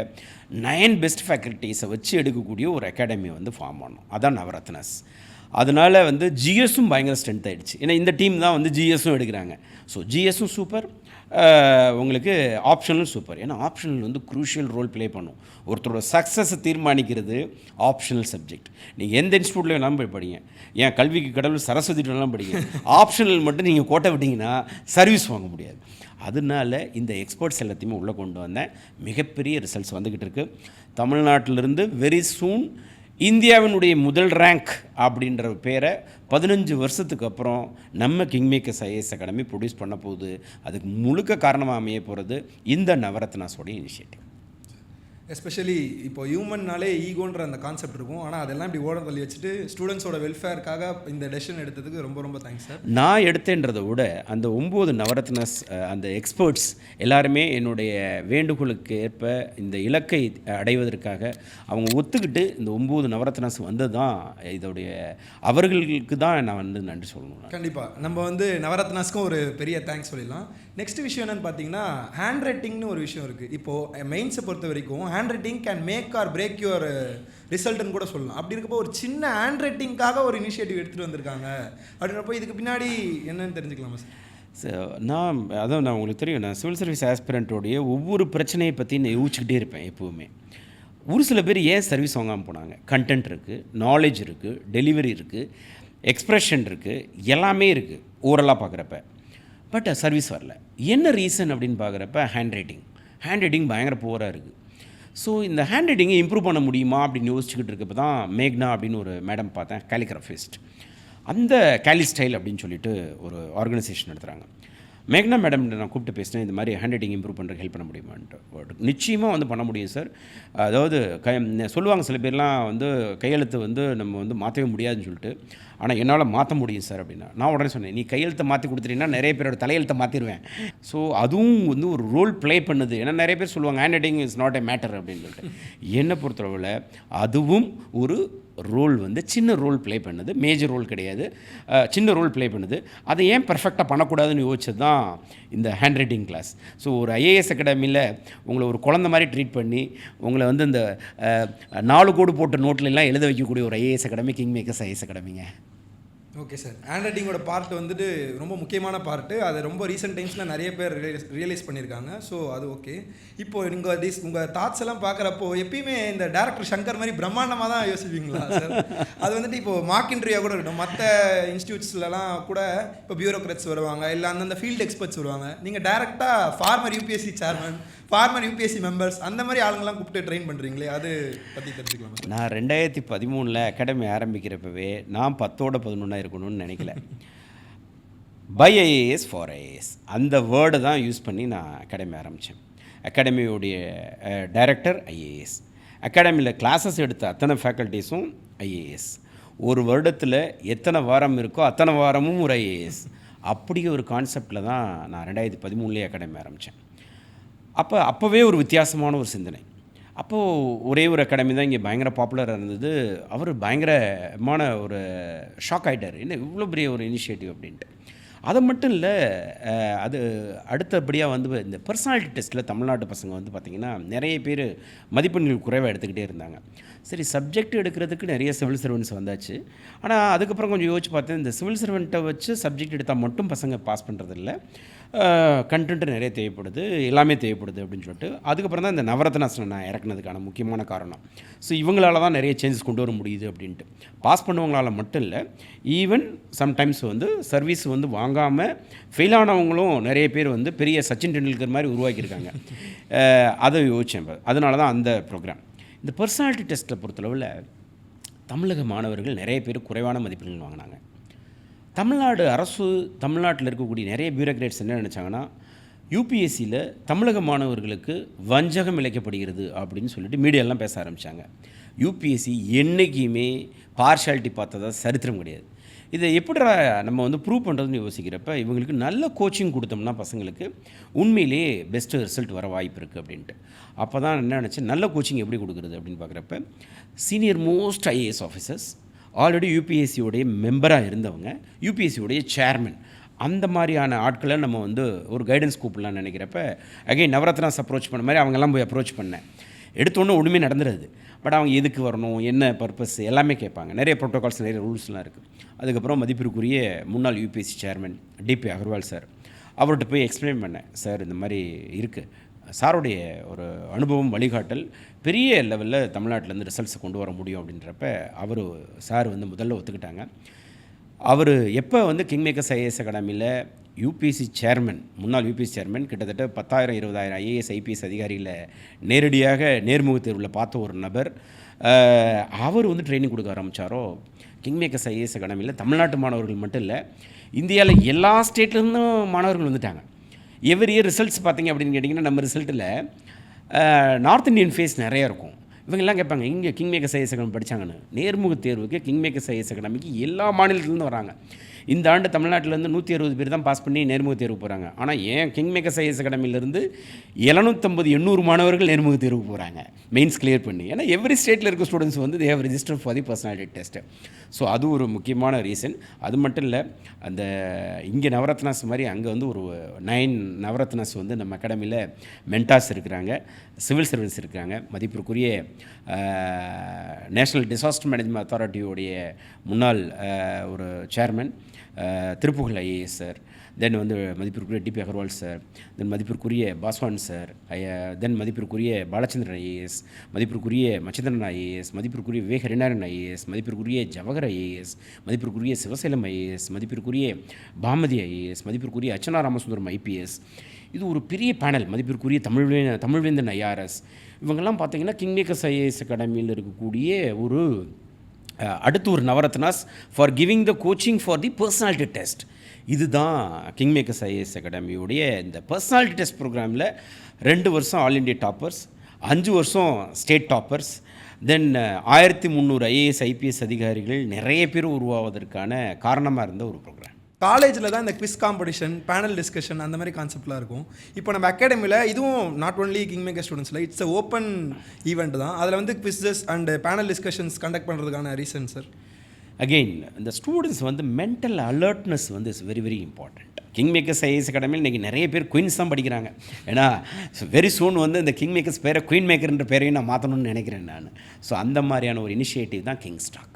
9 பெஸ்ட் ஃபேக்கல்ட்டிஸை வச்சு எடுக்கக்கூடிய ஒரு அகாடமி வந்து ஃபார்ம் பண்ணோம். அதான் நவரத்னாஸ். அதனால் வந்து ஜிஎஸும் பயங்கர ஸ்ட்ரென்த் ஆகிடுச்சு. ஏன்னா இந்த டீம் தான் வந்து ஜிஎஸும் எடுக்கிறாங்க. ஸோ ஜிஎஸும் சூப்பர், உங்களுக்கு ஆப்ஷனலும் சூப்பர். ஏன்னா ஆப்ஷனல் வந்து குரூஷியல் ரோல் ப்ளே பண்ணும். ஒருத்தரோட சக்ஸஸை தீர்மானிக்கிறது ஆப்ஷனல் சப்ஜெக்ட். நீங்கள் எந்த இன்ஸ்டியூட்டில் வேணாலும் போய் படிங்க, ஏன் கல்விக்கு கடவுள் சரஸ்வதிட்டெல்லாம் படிங்க, ஆப்ஷனல் மட்டும் நீங்கள் கோட்டை விட்டிங்கன்னா சர்வீஸ் வாங்க முடியாது. அதனால இந்த எக்ஸ்பர்ட்ஸ் எல்லாத்தையுமே உள்ளே கொண்டு வந்தேன். மிகப்பெரிய ரிசல்ட்ஸ் வந்துக்கிட்டு இருக்குது. தமிழ்நாட்டிலிருந்து வெரி சூன் இந்தியாவினுடைய முதல் ரேங்க் அப்படின்ற பேரை 15 வருஷத்துக்கு அப்புறம் நம்ம king makers IAS academy produce பண்ண போகுது. அதுக்கு முழுக்க காரணமாக அமைய போகிறது இந்த நவரத்னாஸோடைய இனிஷியேட்டிவ். எஸ்பெஷலி இப்போ ஹியூமன்னாலே ஈகோன்ற அந்த கான்செப்ட் இருக்கும், ஆனால் அதெல்லாம் இப்படி ஓட தள்ளி வச்சுட்டு ஸ்டூடெண்ட்ஸோட வெல்ஃபேருக்காக இந்த டெசிஷன் எடுத்ததுக்கு ரொம்ப ரொம்ப தேங்க்ஸ் சார். நான் எடுத்தேன்றதை விட அந்த 9 நவரத்னாஸ் அந்த எக்ஸ்பர்ட்ஸ் எல்லாருமே என்னுடைய வேண்டுகோளுக்கு ஏற்ப இந்த இலக்கை அடைவதற்காக அவங்க ஒத்துக்கிட்டு இந்த 9 நவரத்னாஸ் வந்து தான் இதோடைய அவர்களுக்கு தான் நான் வந்து நன்றி சொல்லணும். கண்டிப்பாக நம்ம வந்து நவரத்னாஸ்க்கும் ஒரு பெரிய தேங்க்ஸ் சொல்லிடலாம். நெக்ஸ்ட் விஷயம் என்னென்னு பார்த்தீங்கன்னா, ஹேண்ட் ரைட்டிங்னு ஒரு விஷயம் இருக்குது. இப்போது மெயின்ஸை பொறுத்த வரைக்கும் handwriting can make or break your ரிசல்ட்னு கூட சொல்லலாம். அப்படி இருக்கப்போ ஒரு சின்ன ஹேண்ட் ரைட்டிங்காக ஒரு இனிஷியேட்டிவ் எடுத்துகிட்டு வந்திருக்காங்க அப்படின்றப்போ இதுக்கு பின்னாடி என்னன்னு தெரிஞ்சுக்கலாமா சார்? நான் உங்களுக்கு தெரியும், நான் சிவில் சர்வீஸ் ஆஸ்பிரண்ட்டோடைய ஒவ்வொரு பிரச்சனையை பற்றி நான் யோசிச்சுக்கிட்டே இருப்பேன் எப்போவுமே. ஒரு சில பேர் ஏன் சர்வீஸ் வாங்காமல் போனாங்க? கண்டென்ட் இருக்குது, நாலேஜ் இருக்குது, டெலிவரி இருக்குது, எக்ஸ்ப்ரெஷன் இருக்குது, எல்லாமே இருக்குது ஓரலாக பார்க்குறப்ப. பட் சர்வீஸ் வரல. என்ன ரீசன் அப்படின்னு பார்க்குறப்ப ஹேண்ட் ரைட்டிங் பயங்கர புவராக இருக்குது. ஸோ இந்த ஹேண்ட் ரைட்டிங்கை இம்ப்ரூவ் பண்ண முடியுமா அப்படின்னு யோசிச்சுக்கிட்டு இருக்கப்போ தான் மேக்னா அப்படின்னு ஒரு மேடம் பார்த்தேன், கேலிகிராஃபிஸ்ட். அந்த கேலி ஸ்டைல் அப்படின்னு சொல்லிட்டு ஒரு ஆர்கனைசேஷன் நடத்துகிறாங்க. மேக்னா மேடம் நான் கூப்பிட்டு பேசினேன், இந்த மாதிரி ஹேண்ட் ரைட்டிங் இம்ப்ரூவ் பண்ணுறதுக்கு ஹெல்ப் பண்ண முடியுமான்ட்டு. நிச்சயமாக வந்து பண்ண முடியும் சார். அதாவது சொல்லுவாங்க சில பேர்லாம் வந்து கையெழுத்து வந்து நம்ம வந்து மாற்றவே முடியாதுன்னு சொல்லிட்டு, ஆனால் என்னால் மாற்ற முடியும் சார் அப்படின்னா. நான் உடனே சொன்னேன், நீ கையெழுத்தை மாற்றி கொடுத்துட்டீங்கன்னா நிறைய பேரோட தலையெழுத்தை மாற்றிடுவேன். ஸோ அதுவும் வந்து ஒரு ரோல் ப்ளே பண்ணுது. ஏன்னா நிறைய பேர் சொல்லுவாங்க hand writing is not a matter அப்படின்னு சொல்லிட்டு. என்னை பொறுத்தளவில் அதுவும் ஒரு ரோல் வந்து சின்ன ரோல் ப்ளே பண்ணுது, மேஜர் ரோல் கிடையாது, சின்ன ரோல் ப்ளே பண்ணுது. அதை ஏன் பர்ஃபெக்டாக பண்ணக்கூடாதுன்னு யோசிச்சது தான் இந்த ஹேண்ட் ரைட்டிங் கிளாஸ். ஸோ ஒரு ஐஏஎஸ் அகாடமியில் உங்களை ஒரு குழந்தை மாதிரி ட்ரீட் பண்ணி உங்களை வந்து இந்த 4 கோடு போட்ட நோட்லலாம் எழுத வைக்கக்கூடிய ஒரு IAS academy Kingmakers IAS அகாடமிங்க. ஓகே சார், ஹேண்ட் ரைட்டிங்கோட பார்ட் வந்துட்டு ரொம்ப முக்கியமான பார்ட்டு. அது ரொம்ப ரீசெண்ட் டைம்ஸில் நிறைய பேர் ரியலைஸ் பண்ணியிருக்காங்க. ஸோ அது ஓகே. இப்போ நீங்கள் உங்கள் தாட்ஸ் எல்லாம் பார்க்குறப்போ எப்பயுமே இந்த டேரக்டர் சங்கர் மாதிரி பிரம்மாண்டமாக தான் யோசிப்பீங்களா சார்? அது வந்துட்டு இப்போது மார்க் இன்டர்வியூ கூட இருக்கட்டும், மற்ற இன்ஸ்டியூட்ஸ்லலாம் கூட இப்போ பியூரோக்ராட்ஸ் வருவாங்க, இல்லை அந்தந்த ஃபீல்டு எக்ஸ்பர்ட்ஸ் வருவாங்க. நீங்கள் டேரெக்டாக former UPSC chairman, former UPSC members அந்த மாதிரி ஆளுங்கெல்லாம் கூப்பிட்டு ட்ரெயின் பண்ணுறீங்களே, அது பற்றி தெரிஞ்சுக்கலாம். நான் 2013 அகாடமி ஆரம்பிக்கிறப்பவே நான் 10ஓட 11 இருக்கணும்னு நினைக்கல. பை ஐஏஎஸ் ஃபார் ஐஏஎஸ் அந்த வேர்டை தான் யூஸ் பண்ணி நான் அகாடமி ஆரம்பித்தேன். அகாடமியோடைய டைரக்டர் ஐஏஎஸ், அகாடமியில் கிளாஸஸ் எடுத்த அத்தனை ஃபேக்கல்ட்டிஸும் ஐஏஎஸ், ஒரு வருடத்தில் எத்தனை வாரம் இருக்கோ அத்தனை வாரமும் ஒரு ஐஏஎஸ். அப்படி ஒரு கான்செப்டில் தான் நான் 2013 அகாடமி ஆரம்பித்தேன். அப்போவே ஒரு வித்தியாசமான ஒரு சிந்தனை. அப்போது ஒரே ஒரு அகாடமி தான் இங்கே பயங்கர பாப்புலராக இருந்தது. அவர் பயங்கரமான ஒரு ஷாக் ஆகிட்டார், என்ன இவ்வளோ பெரிய ஒரு இனிஷியேட்டிவ் அப்படின்ட்டு. அது மட்டும் இல்லை, அது அடுத்தபடியாக வந்து இந்த பர்சனாலிட்டி டெஸ்ட்டில் தமிழ்நாட்டு பசங்க வந்து பார்த்திங்கன்னா நிறைய பேர் மதிப்பெண்கள் குறைவாக எடுத்துக்கிட்டே இருந்தாங்க. சரி, சப்ஜெக்ட் எடுக்கிறதுக்கு நிறைய சிவில் சர்வெண்ட்ஸ் வந்தாச்சு. ஆனால் அதுக்கப்புறம் கொஞ்சம் யோசிச்சு பார்த்தேன், இந்த சிவில் சர்வெண்ட்டை வச்சு சப்ஜெக்ட் எடுத்தால் மட்டும் பசங்க பாஸ் பண்ணுறதில்ல, கண்டென்ட்டு நிறைய தேவைப்படுது, எல்லாமே தேவைப்படுது அப்படின்னு சொல்லிட்டு அதுக்கப்புறம் தான் இந்த நவரத்னாஸில் நான் இறக்குனதுக்கான முக்கியமான காரணம். ஸோ இவங்களால தான் நிறைய சேஞ்சஸ் கொண்டு வர முடியுது அப்படின்ட்டு. பாஸ் பண்ணுவங்களால மட்டும் இல்லை, ஈவன் சம்டைம்ஸ் வந்து சர்வீஸ் வந்து வாங்காமல் ஃபெயிலானவங்களும் நிறைய பேர் வந்து பெரிய சச்சின் டெண்டுல்கர் மாதிரி உருவாக்கியிருக்காங்க. அதை யோசித்தேன். அதனால தான் அந்த ப்ரோக்ராம். இந்த பர்சனாலிட்டி டெஸ்ட்டை பொறுத்தளவில் தமிழக மாணவர்கள் நிறைய பேர் குறைவான மதிப்பெண்கள் வாங்கினாங்க. தமிழ்நாடு அரசு, தமிழ்நாட்டில் இருக்கக்கூடிய நிறைய பியூரோக்ராட்ஸ் என்ன நினச்சாங்கன்னா, யூபிஎஸ்சியில் தமிழக மாணவர்களுக்கு வஞ்சகம் இழைக்கப்படுகிறது அப்படின்னு சொல்லிட்டு மீடியாலாம் பேச ஆரம்பித்தாங்க. யூபிஎஸ்சி என்றைக்குமே பார்ஷாலிட்டி பார்த்ததா சரித்திரம் கிடையாது. இதை எப்படி நம்ம வந்து ப்ரூவ் பண்ணுறதுன்னு யோசிக்கிறப்ப இவங்களுக்கு நல்ல கோச்சிங் கொடுத்தோம்னா பசங்களுக்கு உண்மையிலேயே பெஸ்ட்டு ரிசல்ட் வர வாய்ப்பு இருக்குது அப்படின்ட்டு. அப்போ தான் என்ன நினச்சேன், நல்ல கோச்சிங் எப்படி கொடுக்குறது அப்படின்னு பார்க்குறப்ப senior most IAS officers, already யூபிஎஸ்சியோடைய மெம்பராக இருந்தவங்க, யூபிஎஸ்சியோடைய சேர்மன், அந்த மாதிரியான ஆட்களை நம்ம வந்து ஒரு கைடன்ஸ் கூப்பிடலான்னு நினைக்கிறப்ப அகைன் நவரத்னாஸ் அப்ரோச் பண்ண மாதிரி அவங்கெல்லாம் போய் அப்ரோச் பண்ணேன். எடுத்தோன்னே ஒன்றுமே நடந்துடாது. பட் அவங்க எதுக்கு வரணும், என்ன பர்பஸ் எல்லாமே கேட்பாங்க. நிறைய ப்ரோட்டோகால்ஸ், நிறைய ரூல்ஸ்லாம் இருக்குது. அதுக்கப்புறம் மதிப்பிற்குரிய முன்னாள் UPSC chairman DP Agarwal sir, அவர்கிட்ட போய் எக்ஸ்பிளைன் பண்ணேன். சார் இந்த மாதிரி இருக்குது, சாருடைய ஒரு அனுபவம் வழிகாட்டல் பெரிய லெவலில் தமிழ்நாட்டிலேருந்து ரிசல்ட்ஸை கொண்டு வர முடியும் அப்படின்றப்ப சார் வந்து முதல்ல ஒத்துக்கிட்டாங்க. அவர் எப்போ வந்து கிங் மேக்கர்ஸ் ஐஏஎஸ் அகாடமியில் யூபிஎஸ்சி சேர்மன், முன்னாள் யூபிஎஸ்சி சேர்மன், கிட்டத்தட்ட 10,000-20,000 ஐஏஎஸ் ஐபிஎஸ் அதிகாரிகளை நேரடியாக நேர்முக தேர்வில் பார்த்த ஒரு நபர், அவர் வந்து ட்ரைனிங் கொடுக்க ஆரம்பித்தாரோ, கிங் மேக்கர்ஸ் ஐஏஎஸ் அகாடமியில் தமிழ்நாட்டு மாணவர்கள் மட்டும் இல்லை, இந்தியாவில் எல்லா ஸ்டேட்லேருந்தும் மாணவர்கள் வந்துட்டாங்க. எவ்ரி இயர் ரிசல்ட்ஸ் பார்த்திங்க அப்படின்னு கேட்டிங்கன்னா, நம்ம ரிசல்ட்டில் நார்த் இந்தியன் ஃபேஸ் நிறையா இருக்கும். இவங்கெல்லாம் கேட்பாங்க, இங்கே கிங் மேக்கர்ஸ் ஐஏஎஸ் அகாடமி படித்தாங்கன்னு. நேர்முக தேர்வுக்கு கிங் மேக்கர்ஸ் ஐஏஎஸ் அகாடமிக்கு எல்லா மாநிலத்துலேருந்து வராங்க. இந்த ஆண்டு தமிழ்நாட்டிலேருந்து 160 பேர் தான் பாஸ் பண்ணி நேர்முக தேர்வு போகிறாங்க. ஆனால் ஏன் கிங் மேக்கர்ஸ் ஐஏஎஸ் அகாடமியிலேருந்து 750-800 மாணவர்கள் நேர்முக தேர்வு போகிறாங்க, மெயின்ஸ் கிளியர் பண்ணி. ஏன்னா எவ்ரி ஸ்டேட்டில் இருக்க ஸ்டூடெண்ட்ஸ் வந்து they have register for the personality test. So அது ஒரு முக்கியமான ரீசன். அது மட்டும் இல்லை, அந்த இங்கே நவரத்னாஸ் மாதிரி அங்கே வந்து ஒரு 9 நவரத்னாஸ் வந்து நம்ம அகாடமியில் மென்டாஸ் இருக்கிறாங்க, சிவில் சர்வீஸ் இருக்கிறாங்க. மதிப்பிற்குரிய நேஷ்னல் டிசாஸ்டர் மேனேஜ்மெண்ட் அத்தாரிட்டியோடைய முன்னாள் ஒரு சேர்மன் திருப்புகழ் ஐஏஎஸ் சார், தென் வந்து மதிப்பிற்குரிய டிபி அகர்வால் சார், தென் மதிப்பிற்குரிய பாஸ்வான் சார், தென் மதிப்பிற்குரிய பாலச்சந்திரன் ஐஏஎஸ், மதிப்பிற்குரிய மச்சந்திரன் ஐஏஎஸ், மதிப்பிற்குரிய விவேக் ஹரிநாராயணன் ஐஏஎஸ், மதிப்பிற்குரிய ஜவஹர் ஐஏஎஸ், மதிப்பிற்குரிய சிவசேலம் ஐஏஎஸ், மதிப்பிற்குரிய பாமதி ஐஏஎஸ், மதிப்பிற்குரிய அர்ச்சனா ராமசுந்தரம் ஐபிஎஸ். இது ஒரு பெரிய பேனல். மதிப்பிற்குரிய தமிழ்வேந்தன் ஐஆர்எஸ். இவங்கெல்லாம் பார்த்தீங்கன்னா கிங்மேக்கர்ஸ் ஐஏஎஸ் அகாடமியில் இருக்கக்கூடிய ஒரு அடுத்து ஒரு Navaratnas for giving the coaching for the personality test. இதுதான் கிங்மேக்கர்ஸ் ஐஏஎஸ் அகாடமியுடைய இந்த பர்சனாலிட்டி டெஸ்ட் ப்ரோக்ராமில் 2 வருஷம் ஆல் இண்டியா டாப்பர்ஸ், 5 வருஷம் ஸ்டேட் டாப்பர்ஸ், தென் 1300 ஐஏஎஸ் ஐபிஎஸ் அதிகாரிகள் நிறைய பேர் உருவாவதற்கான காரணமாக இருந்த ஒரு ப்ரோக்ராம். காலேஜில் தான் இந்த குவிஸ் காம்படிஷன், பேனல் டிஸ்கஷன் அந்த மாதிரி கான்செப்ட்லாம் இருக்கும். இப்போ நம்ம அகாடமியில் இதுவும் நாட் ஒன்லி கிங்மேக்கர் ஸ்டூடெண்ட்ஸில் இட்ஸ் அ ஓப்பன் ஈவெண்ட் தான். அதில் வந்து quizzes and panel discussions conduct பண்ணுறதுக்கான ரீசன் சார்? அகெயின் இந்த ஸ்டூடெண்ட்ஸ் வந்து மென்டல் அலர்ட்னஸ் வந்து is very very important. Kingmakers IAS அகாடமியில் இன்றைக்கி நிறைய பேர் குயின்ஸ் தான் படிக்கிறாங்க. ஏன்னா வெரி சூன் வந்து இந்த கிங்மேக்கர்ஸ் பேரை குயின் மேக்கர்ன்ற பேரையும் நான் மாற்றணும்னு நினைக்கிறேன் நான். ஸோ அந்த மாதிரியான ஒரு இனிஷியேட்டிவ் தான் கிங் ஸ்டாக்.